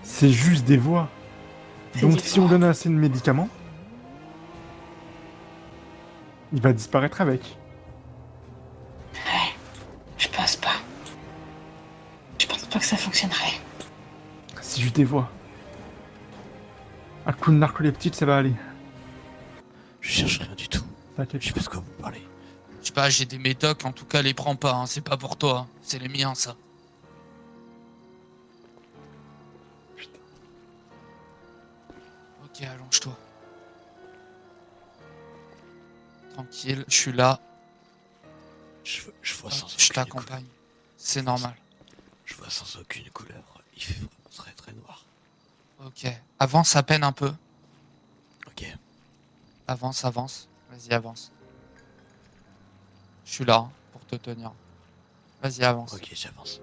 S3: C'est juste des voix.
S2: C'est
S3: Donc
S2: des
S3: si on
S2: voix.
S3: donne assez de médicaments, il va disparaître avec.
S2: Ouais. Je pense pas. Je pense pas que ça fonctionnerait.
S3: C'est juste des voix. Un coup de narcoleptique, ça va aller.
S1: Je cherche rien du tout.
S3: T'inquiète.
S1: Je sais pas de quoi vous parlez.
S7: Je sais pas, j'ai des médocs, en tout cas, les prends pas, hein. C'est pas pour toi, hein. C'est les miens, ça.
S3: Putain.
S7: Ok, allonge-toi. Tranquille, je suis là,
S1: Je vois sans
S7: je
S1: aucune
S7: t'accompagne. C'est normal.
S1: Je vois sans aucune couleur. Il fait vraiment très très noir.
S7: Ok, avance à peine un peu.
S1: Ok.
S7: Avance, avance. Vas-y, avance. Je suis là, hein, pour te tenir. Vas-y, avance.
S1: Ok, j'avance.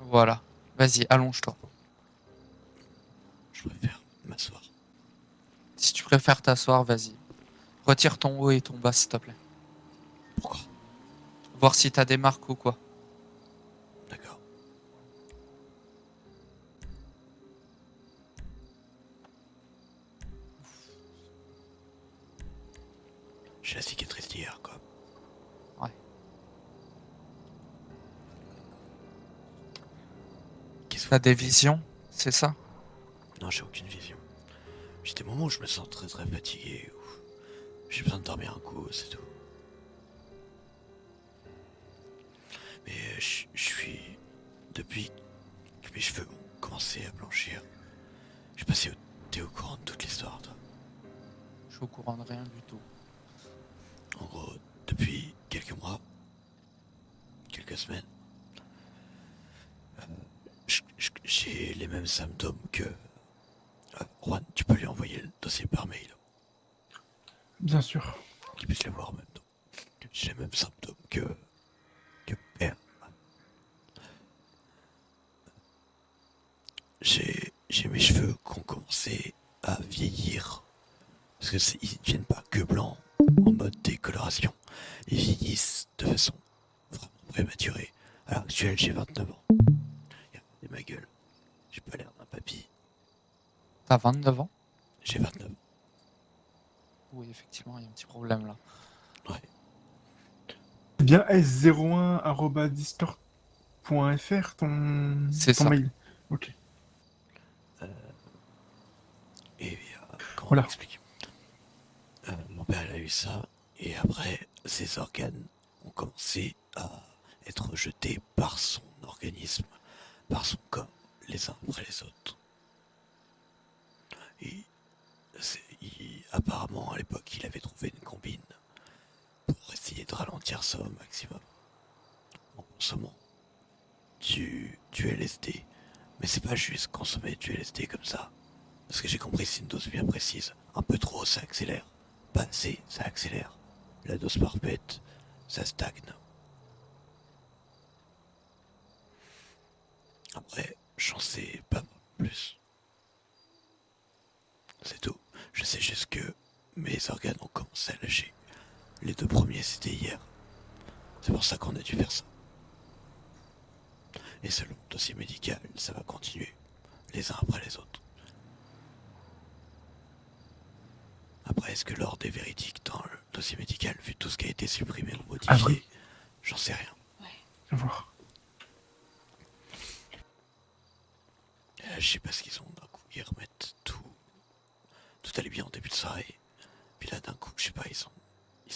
S7: Voilà. Vas-y, allonge-toi.
S1: Je préfère m'asseoir.
S7: Si tu préfères t'asseoir, vas-y. Retire ton haut et ton bas, s'il te plaît.
S1: Pourquoi?
S7: Voir si t'as des marques ou quoi.
S1: D'accord. J'ai la cicatrice d'hier, quoi. Qu'est-ce que
S7: T'as
S1: vous
S7: des
S1: faites?
S7: visions, c'est ça?
S1: Non, j'ai aucune vision. J'ai des moments où je me sens très très fatigué, où j'ai besoin de dormir un coup, c'est tout. Mais je suis... Depuis que mes cheveux ont commencé à blanchir, je passé t'es au courant de toute l'histoire, toi.
S7: Je suis au courant de rien du tout.
S1: En gros, depuis quelques mois, quelques semaines, j'ai les mêmes symptômes que... Juan, tu peux lui envoyer le dossier par mail,
S3: Bien sûr.
S1: qu'il puisse le voir en même temps. J'ai les mêmes symptômes que père. J'ai mes cheveux qui ont commencé à vieillir. Parce que ils ne deviennent pas que blancs en mode décoloration. Ils vieillissent de façon vraiment prématurée. À l'heure actuelle, j'ai 29 ans. Regardez ma gueule. J'ai pas l'air d'un papy.
S7: T'as 29 ans?
S1: J'ai 29 ans.
S7: Oui, effectivement, il y a un petit problème là.
S1: Ouais.
S3: C'est bien s01@discord.fr ton
S7: C'est ça.
S3: mail. Ok.
S1: Et comment
S3: Voilà.
S1: expliquer mon père, il a eu ça. Et après, ses organes ont commencé à être jetés par son organisme, par son corps, les uns après les autres. Et apparemment, à l'époque, il avait trouvé une combine pour essayer de ralentir ça au maximum en consommant du LSD. Mais c'est pas juste consommer du LSD comme ça. Parce que j'ai compris, c'est une dose bien précise. Un peu trop, ça accélère. Pas assez, ça accélère. La dose parfaite, ça stagne. Après, j'en sais pas plus. C'est tout. Je sais juste que mes organes ont commencé à lâcher. Les 2 premiers, c'était hier. C'est pour ça qu'on a dû faire ça. Et selon le dossier médical, ça va continuer. Les uns après les autres. Après, est-ce que l'ordre est véridique dans le dossier médical, vu tout ce qui a été supprimé ou modifié?
S3: Ah oui.
S1: J'en sais rien.
S3: À voir.
S1: Je sais pas ce qu'ils ont d'un coup, ils remettent tout. Tout allait bien en début de soirée. Puis là, d'un coup, je sais pas, ils se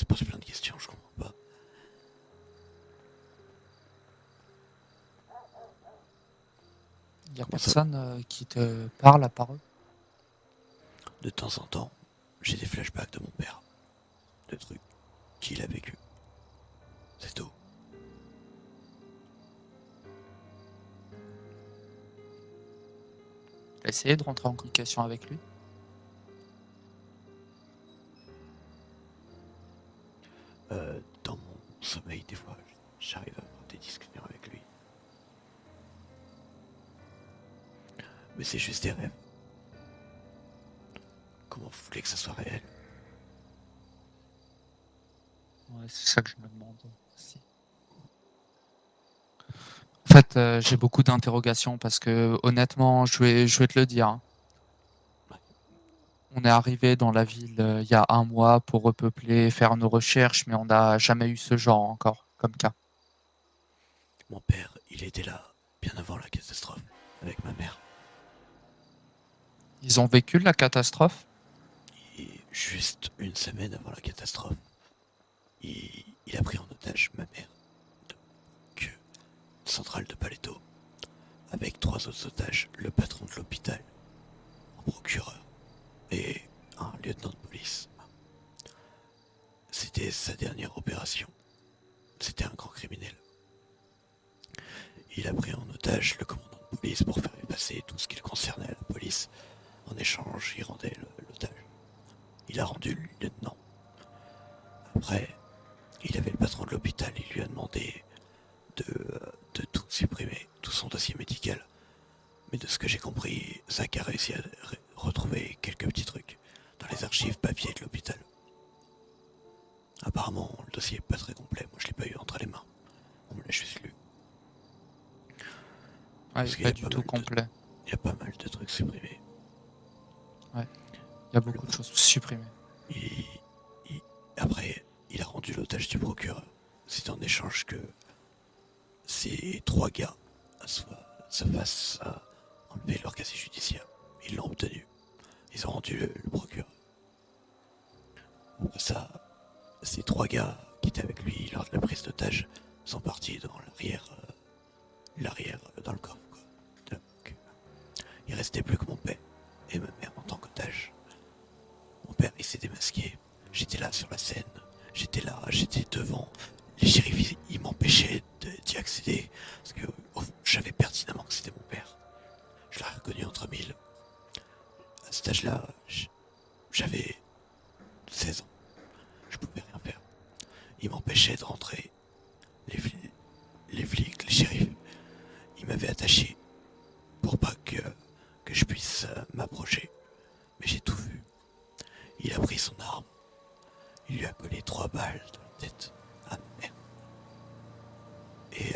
S1: posent plein de questions, je comprends pas.
S7: Il y a
S1: Comment ça?
S7: personne qui te parle à part eux?
S1: De temps en temps, j'ai des flashbacks de mon père. De trucs qu'il a vécu. C'est tout.
S7: T'as essayé de rentrer en communication avec lui?
S1: Dans mon sommeil, des fois, j'arrive à avoir des discussions avec lui. Mais c'est juste des rêves. Comment vous voulez que ça soit réel?
S7: Ouais, c'est ça que je me demande aussi. En fait, j'ai beaucoup d'interrogations parce que honnêtement, je vais te le dire, hein. On est arrivé dans la ville il y a 1 mois pour repeupler, faire nos recherches, mais on n'a jamais eu ce genre encore comme cas.
S1: Mon père, il était là, bien avant la catastrophe, avec ma mère.
S7: Ils ont vécu la catastrophe?
S1: Et juste une semaine avant la catastrophe, il a pris en otage ma mère, donc centrale de Paleto, avec 3 autres otages, le patron de l'hôpital, un procureur et un lieutenant de police. C'était sa dernière opération. C'était un grand criminel. Il a pris en otage le commandant de police pour faire passer tout ce qui le concernait à la police. En échange, il rendait l'otage. Il a rendu le lieutenant. Après, il avait le patron de l'hôpital, il lui a demandé de tout supprimer, tout son dossier médical. Mais de ce que j'ai compris, Zach a réussi à retrouver quelques petits trucs dans les archives papier de l'hôpital. Apparemment, le dossier est pas très complet, moi je l'ai pas eu entre les mains. On me l'a juste lu.
S7: Ouais,
S1: Parce qu'il
S7: pas
S1: y a
S7: du
S1: pas
S7: tout
S1: mal de-
S7: complet.
S1: Il y a pas mal de trucs supprimés.
S7: Il y a beaucoup de choses supprimées.
S1: Après, il a rendu l'otage du procureur. C'est en échange que ces 3 gars se fassent enlever leur casier judiciaire. ils l'ont obtenu. Ils ont rendu le procureur. Après ça, ces 3 gars qui étaient avec lui lors de la prise d'otage sont partis dans l'arrière dans le coffre, quoi. Donc, il restait plus que mon père et ma mère en tant qu'otage. Mon père, il s'est démasqué. J'étais là sur la scène. J'étais devant. Les shérifs, ils m'empêchaient d'y accéder. Parce que au fond, je savais pertinemment que c'était mon père. Je l'ai reconnu entre mille. À cet âge-là, j'avais 16 ans. Je pouvais rien faire. Ils m'empêchaient de rentrer. Les flics, les shérifs, ils m'avaient attaché pour pas que je puisse m'approcher. Mais j'ai tout vu. Il a pris son arme. Il lui a collé 3 balles dans la tête à ma mère. Et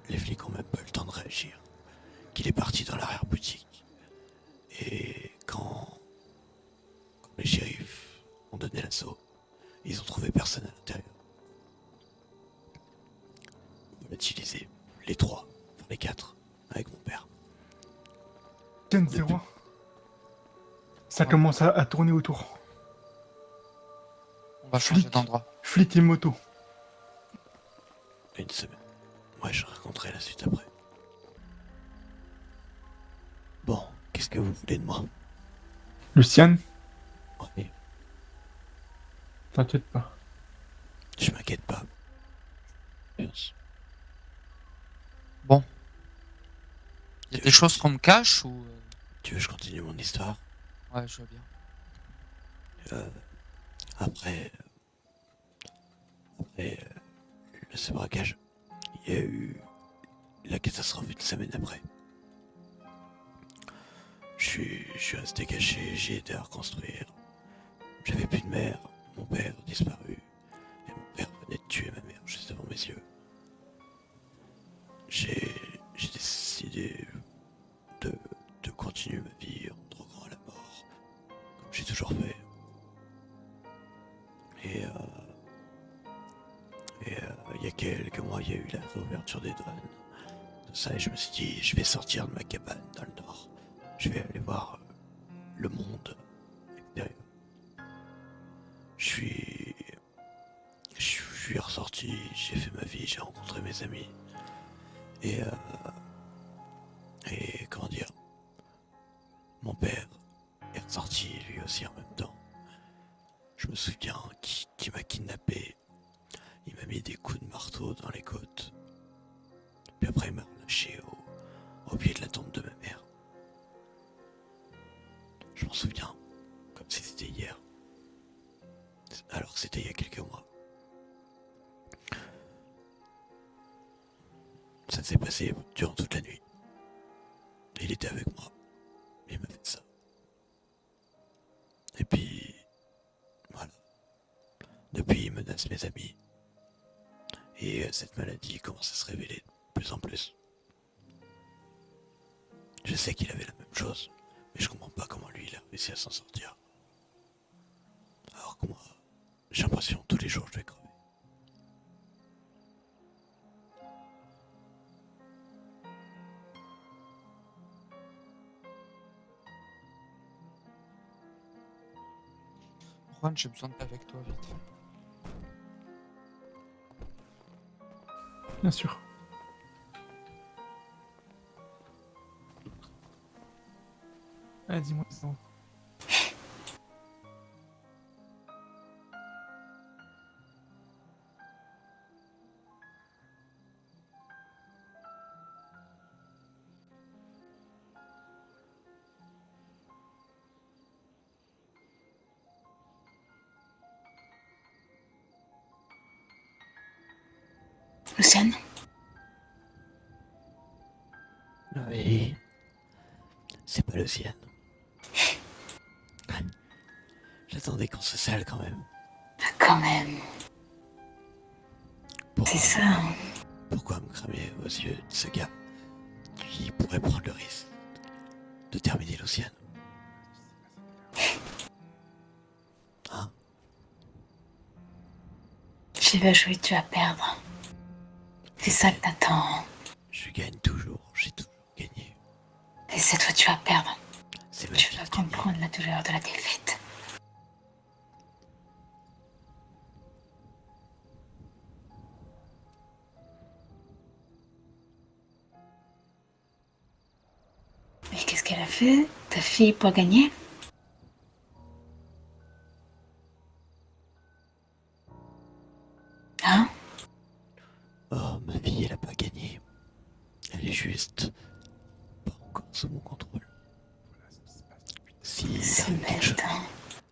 S1: les flics ont même pas eu le temps de réagir. Qu'il est parti dans l'arrière-boutique. Et quand les shérifs ont donné l'assaut, ils ont trouvé personne à l'intérieur. On l'a utilisé, les 3, enfin les 4, avec mon père.
S3: Ken 0. Ça
S7: Ouais.
S3: commence à tourner autour.
S7: On va changer
S3: Flic.
S7: d'endroit.
S3: Flic et moto.
S1: Une semaine. Ouais, je raconterai la suite après. Bon, qu'est-ce que vous voulez de moi?
S3: Luciane,
S1: Ouais,
S3: t'inquiète pas.
S1: je m'inquiète pas. Yes.
S7: Bon. Il y a des choses qu'on me cache ou...
S1: Tu veux que je continue mon histoire?
S7: Ouais, je veux bien.
S1: Après ce braquage, il y a eu la catastrophe une semaine après. Je suis resté caché, j'ai aidé à reconstruire. J'avais plus de mère, mon père disparu, et mon père venait de tuer ma mère juste devant mes yeux. J'ai décidé de continuer ma vie en me droguant à la mort, comme j'ai toujours fait. Et il y a quelques mois, il y a eu la réouverture des douanes. Tout ça, et je me suis dit, je vais sortir de ma cabane dans le nord. Je vais aller voir le monde extérieur. Je suis ressorti, j'ai fait ma vie, j'ai rencontré mes amis. Et comment dire, mon père est ressorti lui aussi en même temps. Je me souviens qui m'a kidnappé. Il m'a mis des coups de marteau dans les côtes. Puis après, il m'a relâché au pied de la tombe de ma mère. Je m'en souviens, comme si c'était hier. Alors que c'était il y a quelques mois. Ça s'est passé durant toute la nuit. Il était avec moi. Il m'a fait ça. Et puis, voilà. Depuis, il menace mes amis. Et cette maladie commence à se révéler de plus en plus. Je sais qu'il avait la même chose, mais je comprends pas comment lui il a réussi à s'en sortir. Alors que moi, j'ai l'impression que tous les jours je vais crever.
S7: Juan, j'ai besoin d'être avec toi vite fait.
S3: Bien sûr. Ah, dis-moi ça.
S2: Luciane,
S1: Oui. C'est pas le sien. J'attendais qu'on se sale quand même.
S2: quand même,
S1: Pourquoi,
S2: c'est ça. Hein.
S1: pourquoi me cramer aux yeux de ce gars qui pourrait prendre le risque de terminer l'océan? Hein?
S2: Tu vas jouer, tu vas perdre. C'est ça que t'attends. Hein.
S1: Je gagne toujours, j'ai toujours gagné.
S2: Et cette fois, tu vas perdre.
S1: C'est ma
S2: Tu
S1: fille
S2: vas
S1: Camille.
S2: comprendre la douleur de la défaite. Et qu'est-ce qu'elle a fait, ta fille, pour gagner? Hein?
S1: Oh, ma fille, elle a pas gagné. Elle est juste pas encore sous mon contrôle.
S2: C'est bête, hein?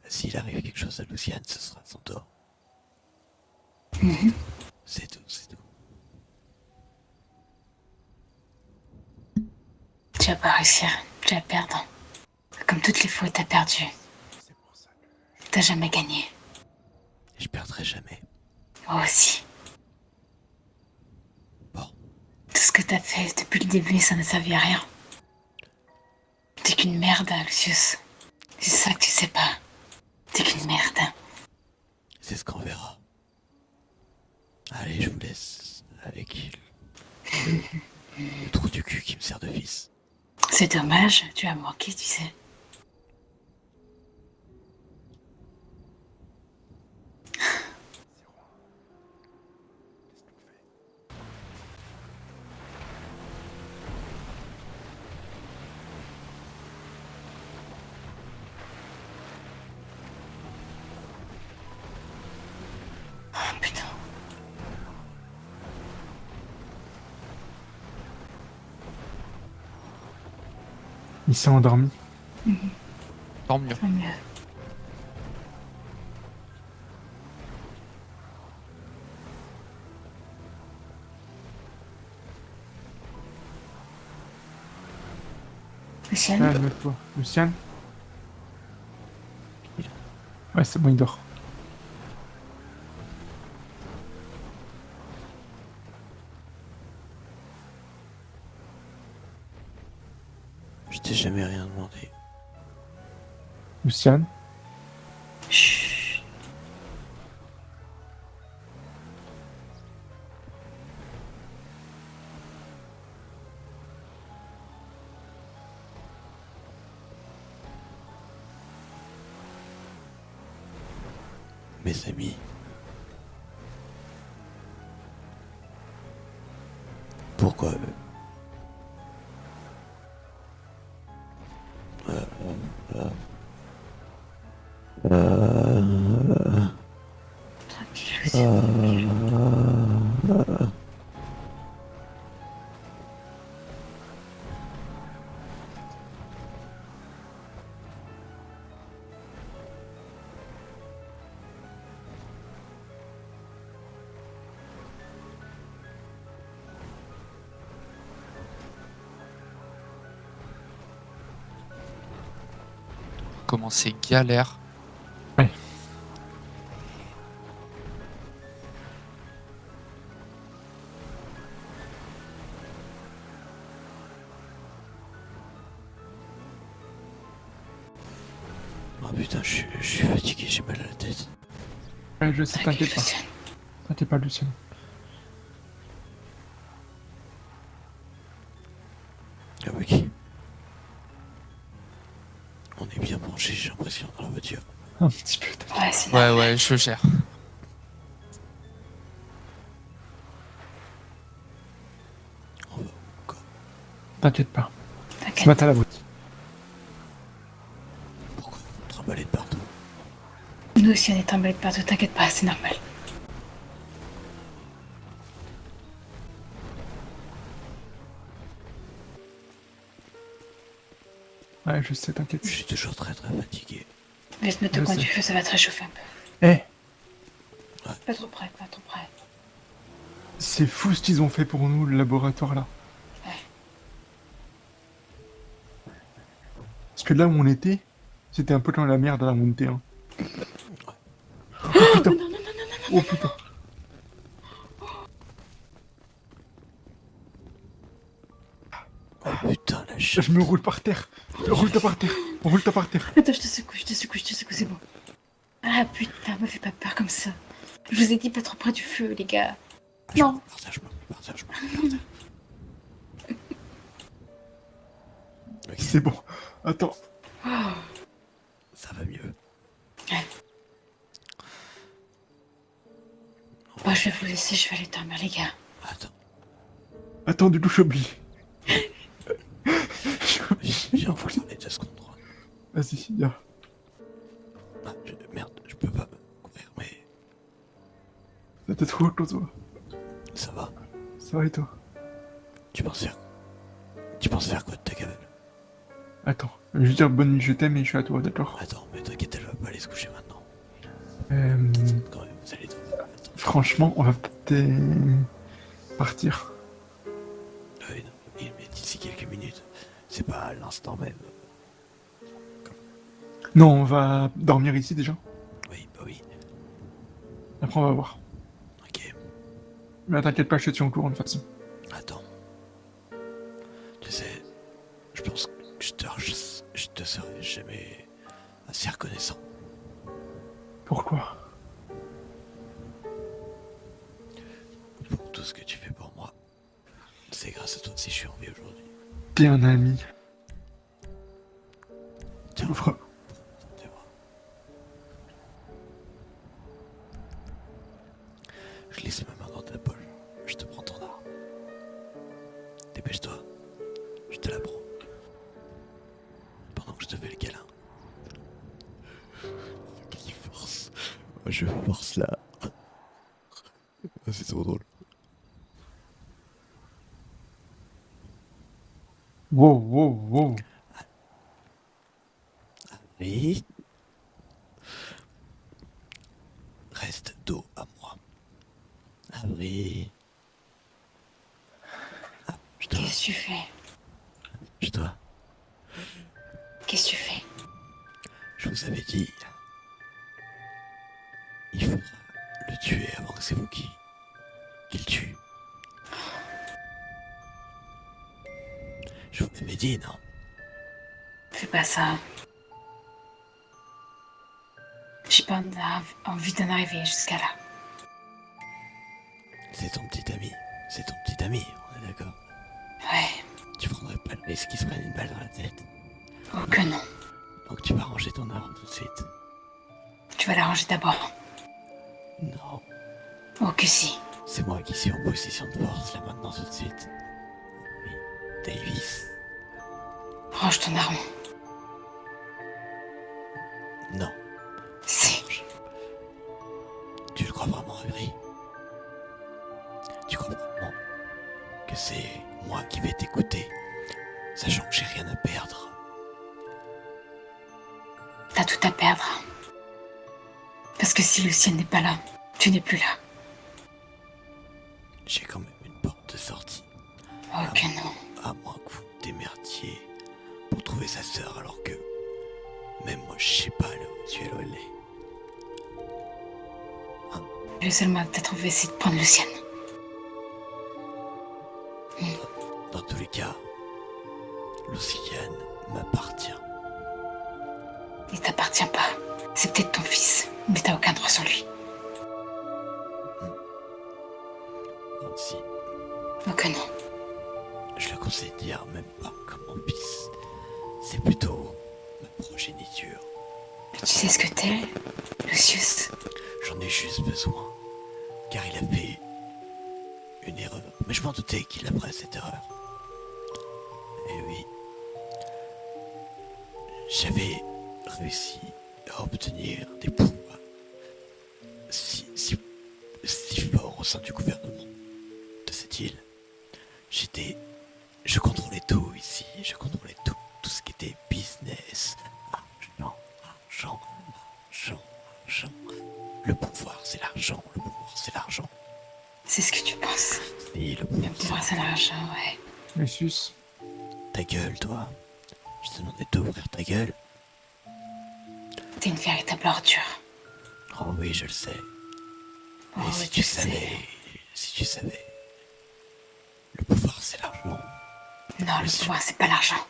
S1: S'il arrive quelque chose à Luciane, ce sera son tort.
S2: Mhm.
S1: C'est tout, c'est tout.
S2: Tu vas pas réussir, tu vas perdre. Comme toutes les fois où t'as perdu. T'as jamais gagné.
S1: Je perdrai jamais.
S2: Moi aussi.
S1: Bon.
S2: Tout ce que t'as fait depuis le début, ça n'a servi à rien. T'es qu'une merde, Lucius. C'est ça que tu sais pas. T'es qu'une merde.
S1: C'est ce qu'on verra. Allez, je vous laisse avec le trou du cul qui me sert de fils.
S2: C'est dommage, tu as manqué, tu sais. Oh, putain.
S3: Il s'est endormi.
S7: Tant mieux.
S2: Tant mieux. Luciane,
S3: Calme-toi. Luciane? Ouais, c'est bon, il dort.
S1: Je t'ai jamais rien demandé.
S3: Luciane?
S2: chut.
S1: Mes amis. Pourquoi
S2: Tranquille, Luciane.
S7: Comment c'est galère.
S3: Ouais.
S1: Oh putain, je suis fatigué, j'ai mal à la tête.
S3: Ouais, je sais,
S2: Tranquille,
S3: t'inquiète pas.
S2: Luciane.
S3: T'inquiète pas, Luciane.
S1: Ah ok. On est bien branché, j'ai l'impression, dans la voiture.
S3: Un petit peu. t'inquiète.
S2: Ouais, c'est
S7: Ouais,
S2: normal.
S7: ouais, je gère.
S1: On va encore.
S3: T'inquiète pas. Ce
S2: T'inquiète.
S3: matin, la voiture.
S1: Pourquoi trimballer de partout?
S2: Nous aussi, on est emballés de partout, t'inquiète pas, c'est normal.
S3: Ouais, je sais, t'inquiète.
S1: Je suis toujours très fatigué.
S2: Laisse-moi te
S3: Je
S2: conduire
S3: sais.
S2: du feu, ça va te réchauffer un peu.
S3: Eh,
S2: Pas trop près, pas trop près.
S3: c'est fou ce qu'ils ont fait pour nous, le laboratoire là.
S2: Ouais.
S3: Parce que là où on était, c'était un peu dans la merde là où on était. Hein. Oh putain! Oh putain!
S1: Oh putain, la chatte.
S3: Je me roule par terre! Roule-toi par terre! Roule-toi par terre!
S2: Attends, je te secoue, c'est bon. Ah putain, me fais pas peur comme ça. Je vous ai dit pas trop près du feu, les gars. Non.
S1: Partage.
S3: C'est bon. Attends.
S1: va mieux.
S2: Bon, je vais vous laisser, je vais aller dormir, les gars.
S1: Attends,
S3: Attends, du coup, j'oublie.
S1: viens, on va parler 2 secondes.
S3: Vas-y, viens.
S1: Ah, merde, je peux pas me couvrir, mais
S3: La tête trop haute, toi.
S1: ça va.
S3: Ça va et toi?
S1: Tu penses faire quoi de ta cabane?
S3: Attends, je vais juste dire bonne nuit, je t'aime et je suis à toi, d'accord?
S1: Attends, mais t'inquiète, elle va pas aller se coucher maintenant. Quand même, vous allez dormir. Attends.
S3: Franchement, on va peut-être partir.
S1: Oui, non, oui, mais d'ici quelques minutes. C'est pas à l'instant même.
S3: Non, on va dormir ici déjà.
S1: Oui, bah oui.
S3: Après, on va voir.
S1: Ok.
S3: Mais t'inquiète pas, je te tiens au courant de toute façon.
S1: Attends. Tu sais, je pense que je te serai jamais assez reconnaissant.
S3: Pourquoi?
S1: Pour tout ce que tu fais pour moi. C'est grâce à toi si je suis en vie aujourd'hui.
S3: T'es un ami.
S1: Tiens,
S3: Ouvre.
S1: tu vois. Je laisse ma main dans ta poche. Je te prends ton arme. Dépêche-toi. Je te la prends. Pendant que je te fais le câlin. Qui force. Je force là. C'est trop drôle.
S3: Wow, wow, wow.
S1: Oui. Reste dos à moi. Abri. Ah, je dois.
S2: Qu'est-ce que tu fais?
S1: Je dois.
S2: Qu'est-ce que tu fais?
S1: Je vous avais dit. Il faudra le tuer avant que c'est vous qui le tue. Je vous l'avais dit, non?
S2: Fais pas ça. J'ai pas envie d'en arriver jusqu'à là.
S1: C'est ton petit ami. C'est ton petit ami, on est d'accord?
S2: Ouais,
S1: Tu prendrais pas le risque qu'il se prenne une balle dans la tête.
S2: oh que non.
S1: Donc tu vas ranger ton arme tout de suite.
S2: Tu vas l'arranger d'abord.
S1: Non,
S2: Oh que si.
S1: c'est moi qui suis en position de force là maintenant tout de suite. Oui, Davis.
S2: Range ton arme.
S1: Non,
S2: Si.
S1: tu le crois vraiment, Avery? Tu crois vraiment que c'est moi qui vais t'écouter, sachant que j'ai rien à perdre?
S2: T'as tout à perdre. Parce que si Lucienne n'est pas là, tu n'es plus là.
S1: J'ai quand même une porte de sortie.
S2: Oh que non.
S1: À moins que vous démerdiez pour trouver sa sœur alors que même moi je sais pas là où tu es, elle est.
S2: Le seul moyen de trouvé, c'est de prendre Lucienne.
S1: Dans tous les cas, Lucienne m'appartient.
S2: Il t'appartient pas. C'est peut-être ton fils, mais t'as aucun droit sur lui.
S1: Donc si,
S2: Oh que non.
S1: je le considère même pas comme mon fils. C'est plutôt ma progéniture.
S2: Tu sais ce que t'es, Lucius?
S1: J'en ai juste besoin, car il a fait une erreur. Mais je m'en doutais qu'il ferait cette erreur. Et oui, j'avais réussi à obtenir des pouvoirs si forts au sein du gouvernement de cette île. Je contrôlais tout ici, je contrôlais tout ce qui était business, argent. Le pouvoir, c'est l'argent, le pouvoir, c'est l'argent.
S2: C'est ce que tu penses.
S1: Et le
S2: Le
S1: pouvoir,
S2: pouvoir, c'est l'argent, ouais.
S3: Lucius,
S1: ta gueule, toi. Je te demandais d'ouvrir ta gueule.
S2: T'es une véritable ordure.
S1: Oh oui, je le sais.
S2: Oh,
S1: Mais si
S2: tu
S1: tu savais, le pouvoir, c'est l'argent.
S2: Non, le
S1: Monsieur.
S2: pouvoir, c'est pas l'argent.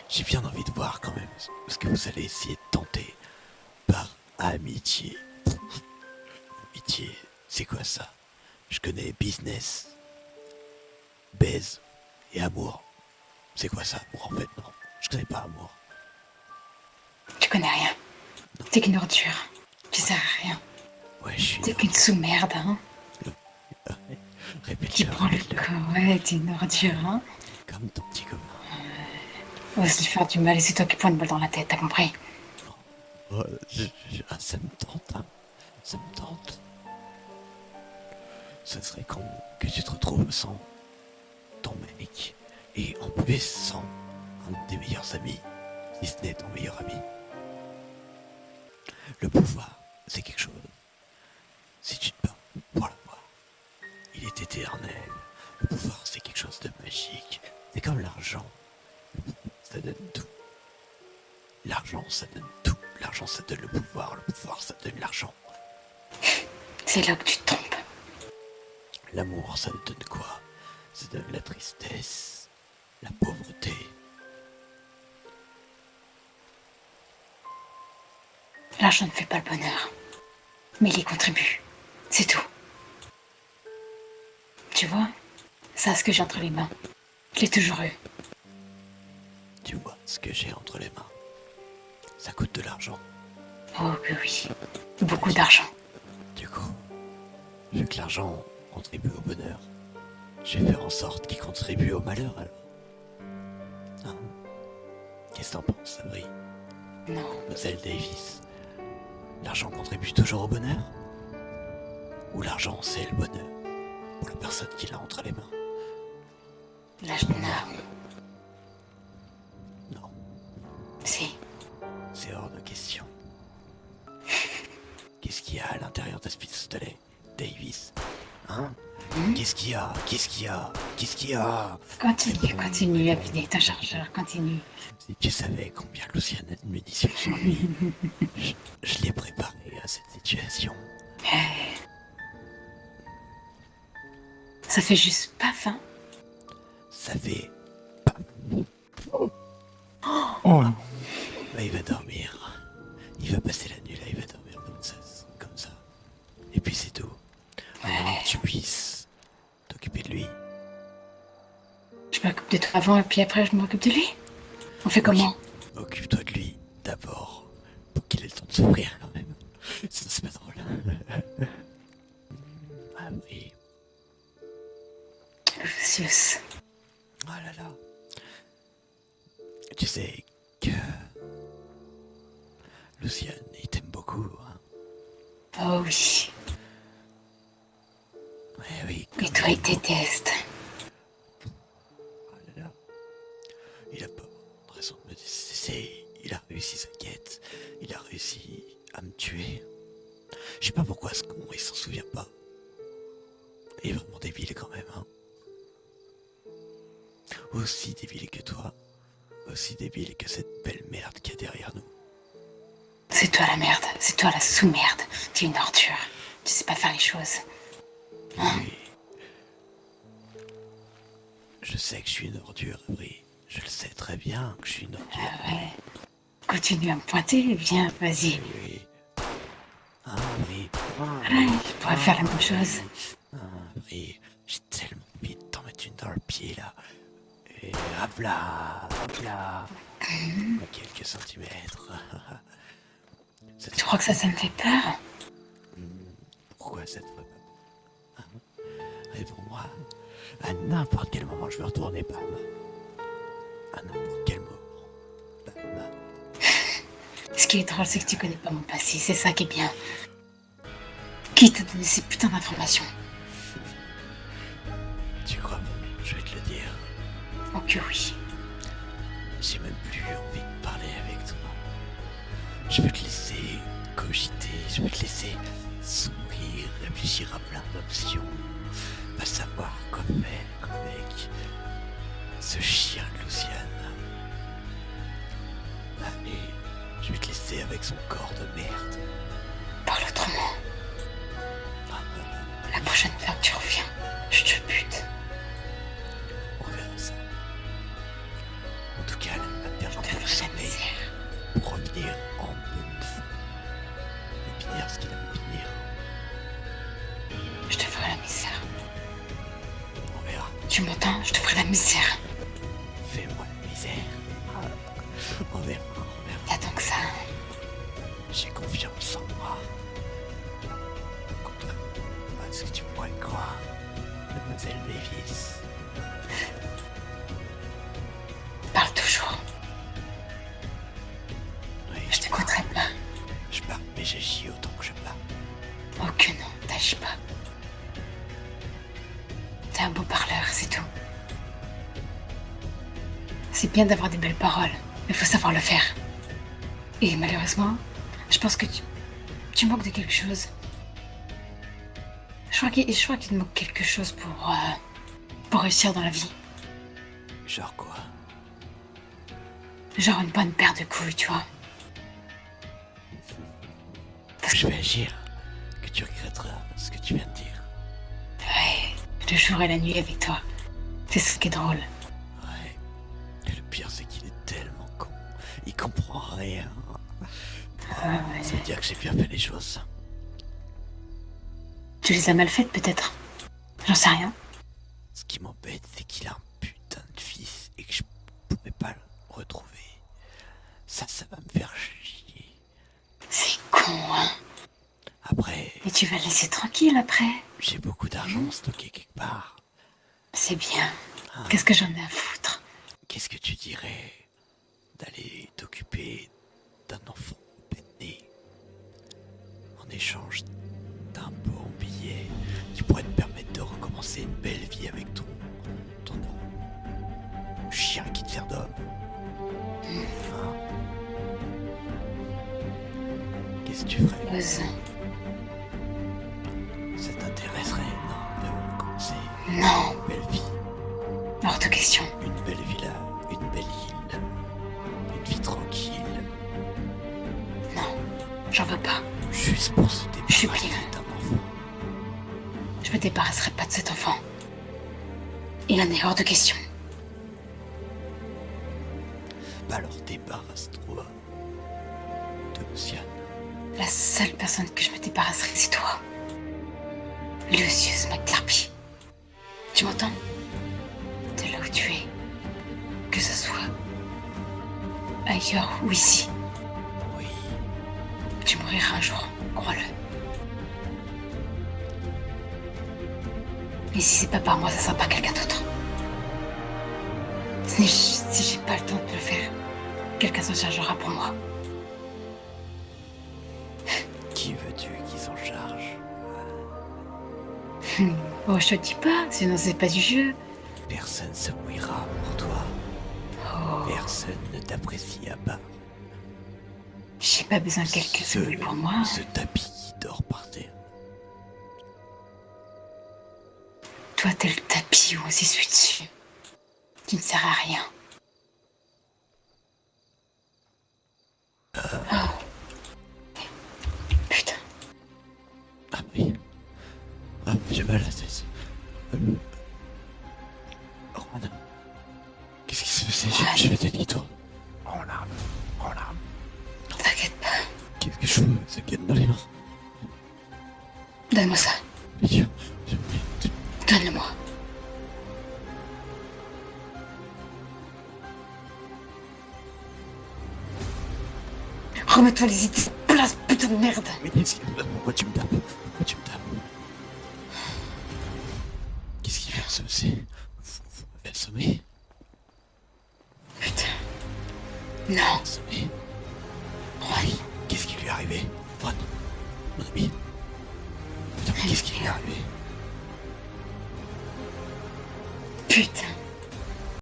S1: J'ai bien envie de voir quand même ce que vous allez essayer de tenter par amitié. Amitié, c'est quoi ça? Je connais business, baise et amour. C'est quoi ça, amour en fait? Non, je connais pas amour.
S2: connais rien. T'es qu'une ordure. Tu sers à rien.
S1: Ouais, je suis
S2: T'es
S1: une
S2: qu'une sous-merde, hein. Qui
S1: répète-le,
S2: prend le
S1: répète-le,
S2: corps. Ouais, t'es une ordure, hein.
S1: comme ton petit copain.
S2: Ose lui faire du mal et c'est toi qui prends une balle dans la tête, t'as compris?
S1: Oh, ça me tente, hein. Ça me tente. Ce serait con que tu te retrouves sans ton mec. Et en plus sans un de tes meilleurs amis. Si ce n'est ton meilleur ami. Le pouvoir, c'est quelque chose. Si tu te bats pour l'avoir, il est éternel. Le pouvoir, c'est quelque chose de magique. C'est comme l'argent. Ça donne tout. L'argent, ça donne tout. L'argent, ça donne le pouvoir. Le pouvoir, ça donne l'argent.
S2: C'est là que tu te trompes.
S1: L'amour, ça donne quoi? Ça donne la tristesse, la pauvreté.
S2: L'argent ne fait pas le bonheur. Mais il y contribue. C'est tout. Tu vois? Ça, ce que j'ai entre les mains. Je l'ai toujours eu.
S1: Tu vois ce que j'ai entre les mains. Ça coûte de l'argent.
S2: Oh que oui. Beaucoup d'argent.
S1: Du coup, vu que l'argent contribue au bonheur, je vais faire en sorte qu'il contribue au malheur alors. Hein? Qu'est-ce que t'en penses, Sabri?
S2: Non.
S1: Mademoiselle Davis, l'argent contribue toujours au bonheur? Ou l'argent, c'est le bonheur pour la personne qui l'a entre les mains?
S2: Là, je n'ai.
S1: Non,
S2: Si.
S1: c'est hors de question. Qu'est-ce qu'il y a à l'intérieur de ce pistolet, Davis? Hein? Qu'est-ce qu'il y a? Qu'est-ce qu'il y a? Qu'est-ce qu'il y a?
S2: Continue à vider ton chargeur, continue.
S1: Si tu savais combien Luciane a de munitions sur lui, je l'ai préparé à cette situation.
S2: Ça fait juste paf, hein.
S1: Ça fait...
S3: Oh non.
S1: Bah, il va dormir. Il va passer la nuit là, il va dormir comme ça. Comme ça. Et puis c'est tout. Avant que tu puisses t'occuper de lui.
S2: Je m'occupe de toi avant et puis après je m'occupe de lui. On fait comment?
S1: Occupe-toi de lui d'abord. Pour qu'il ait le temps de souffrir quand même. Sinon c'est pas drôle. Ah oui.
S2: Lucius.
S1: Oh là là. Tu sais que... Luciane, il t'aime beaucoup. Hein.
S2: Oh oui.
S1: Ouais, oui.
S2: Et toi, il déteste.
S1: Oh là là. Il a pas de raison de me détester. Il a réussi sa quête. Il a réussi à me tuer. Je sais pas pourquoi ce con, il s'en souvient pas. Il est vraiment débile quand même, hein. Aussi débile que toi. Aussi débile que cette belle merde qu'il y a derrière nous.
S2: C'est toi la merde. C'est toi la sous-merde. Tu es une ordure. Tu sais pas faire les choses.
S1: Oui. Je sais que je suis une ordure, Brie. Je le sais très bien que je suis une ordure.
S2: Ouais. Continue à me pointer. Viens, vas-y.
S1: Oui. Ah oui.
S2: Ouais, je pourrais faire la même chose.
S1: Ah oui. J'ai tellement envie de t'en mettre une dans le pied là. Et hop là. Hop là. À quelques centimètres. Ça te
S2: Tu crois que ça me fait peur?
S1: Pourquoi ça te ferait pas? Hein? Réponds-moi. À n'importe quel moment je veux retourner, bam. À n'importe quel moment. Bam.
S2: Ce qui est drôle, c'est que tu connais pas mon passé. C'est ça qui est bien. Qui t'a donné ces putains d'informations?
S1: Tu crois pas? Je vais te le dire.
S2: Oh que oui.
S1: J'ai même plus envie de parler avec toi. Je vais te laisser cogiter, je vais te laisser sourire, réfléchir à plein d'options. Pas savoir quoi faire avec ce chien de Luciane. Allez, je vais te laisser avec son corps de merde.
S2: Parle autrement. La prochaine fois que tu reviens, je te bute.
S1: On verra ça. En tout cas, elle m'a
S2: Je
S1: permis
S2: te
S1: de
S2: ferai la
S1: jamais
S2: misère.
S1: pour revenir en bonne fin. Finir ce qu'il a à finir.
S2: Je te ferai la misère.
S1: On verra.
S2: Tu m'entends? Je te ferai la misère.
S1: Fais-moi la misère. On verra, on verra.
S2: T'attends que ça.
S1: J'ai confiance en moi. Contrairement à ce que tu pourrais croire, mademoiselle Davis.
S2: Parle toujours.
S1: Oui,
S2: Je t'écouterai pas.
S1: je parle, mais j'agis autant que je parle.
S2: Oh que non, t'agis pas. T'es un beau parleur, c'est tout. C'est bien d'avoir des belles paroles, mais faut savoir le faire. Et malheureusement, je pense que tu manques de quelque chose. Je crois qu'il te manque quelque chose pour réussir dans la vie.
S1: Genre quoi?
S2: Genre une bonne paire de couilles, tu vois.
S1: Je vais agir, que tu regretteras ce que tu viens de dire.
S2: Ouais, le jour et la nuit avec toi. C'est ce qui est drôle.
S1: Ouais. Et le pire, c'est qu'il est tellement con. Il comprend rien.
S2: Ah ouais.
S1: Ça veut dire que j'ai bien fait les choses.
S2: Tu les as mal faites peut-être. J'en sais rien.
S1: Ce qui m'embête, c'est qu'il a un putain de fils et que je pourrais pas le retrouver. Ça va me faire chier.
S2: C'est con, hein.
S1: Après,
S2: Et tu vas le laisser tranquille après.
S1: j'ai beaucoup d'argent stocké quelque part.
S2: C'est bien.
S1: Ah,
S2: Qu'est-ce que j'en ai à foutre?
S1: qu'est-ce que tu dirais d'aller t'occuper d'un enfant à peine né? En échange d'un beau billet, tu pourrais te permettre de recommencer une belle vie avec ton chien qui te sert d'homme. Hein? Qu'est-ce que tu ferais?
S2: Ose.
S1: Ça t'intéresserait, non, de recommencer
S2: Non.
S1: une belle vie?
S2: Hors de question.
S1: Une belle villa, une belle île, une vie tranquille,
S2: Non. J'en veux pas.
S1: juste pour se
S2: Je suis
S1: débarrasser
S2: bien.
S1: d'un enfant.
S2: Je me débarrasserai pas de cet enfant. Il en est hors de question.
S1: Bah alors débarrasse-toi de Luciane.
S2: La seule personne que je me débarrasserai, c'est toi. Lucius McClarby. Tu m'entends? De là où tu es. Que ce soit ailleurs ou ici.
S1: Oui,
S2: Tu mouriras un jour, crois-le. Et si c'est pas par moi, ça sera par quelqu'un d'autre. Si j'ai pas le temps de le faire, quelqu'un s'en chargera pour moi.
S1: qui veux-tu qui s'en charge?
S2: Oh, je te dis pas, sinon c'est pas du jeu.
S1: Personne se mouillera pour toi.
S2: Oh,
S1: Personne ne t'apprécie à part
S2: j'ai pas besoin de quelqu'un se mouille pour moi.
S1: ce tapis qui dort par terre.
S2: Toi, t'es le tapis où on s'essuie dessus. Qui ne sert à rien. Oh. Putain.
S1: Ah oui. Ah, j'ai mal à la tête. Rouen. Qu'est-ce qui se passe? J'ai la tête qui tourne. Prends l'arme. Prends l'arme.
S2: T'inquiète pas.
S1: Qu'est-ce que je fous? Ça gagne dans les mains.
S2: Donne-moi ça.
S1: Mais Dieu,
S2: Donne-le-moi. Remets-toi les idées de place, putain de merde.
S1: Mais qu'est-ce qu'il y a? Pourquoi tu me tapes? Pourquoi tu me tapes? Qu'est-ce qui vient de se passer? Vous m'avez assommé?
S2: Putain. Non.
S1: Assommé?
S2: Juan.
S1: Qu'est-ce qui lui est arrivé? Juan, mon ami. Putain, mais qu'est-ce qui lui est arrivé?
S2: Putain.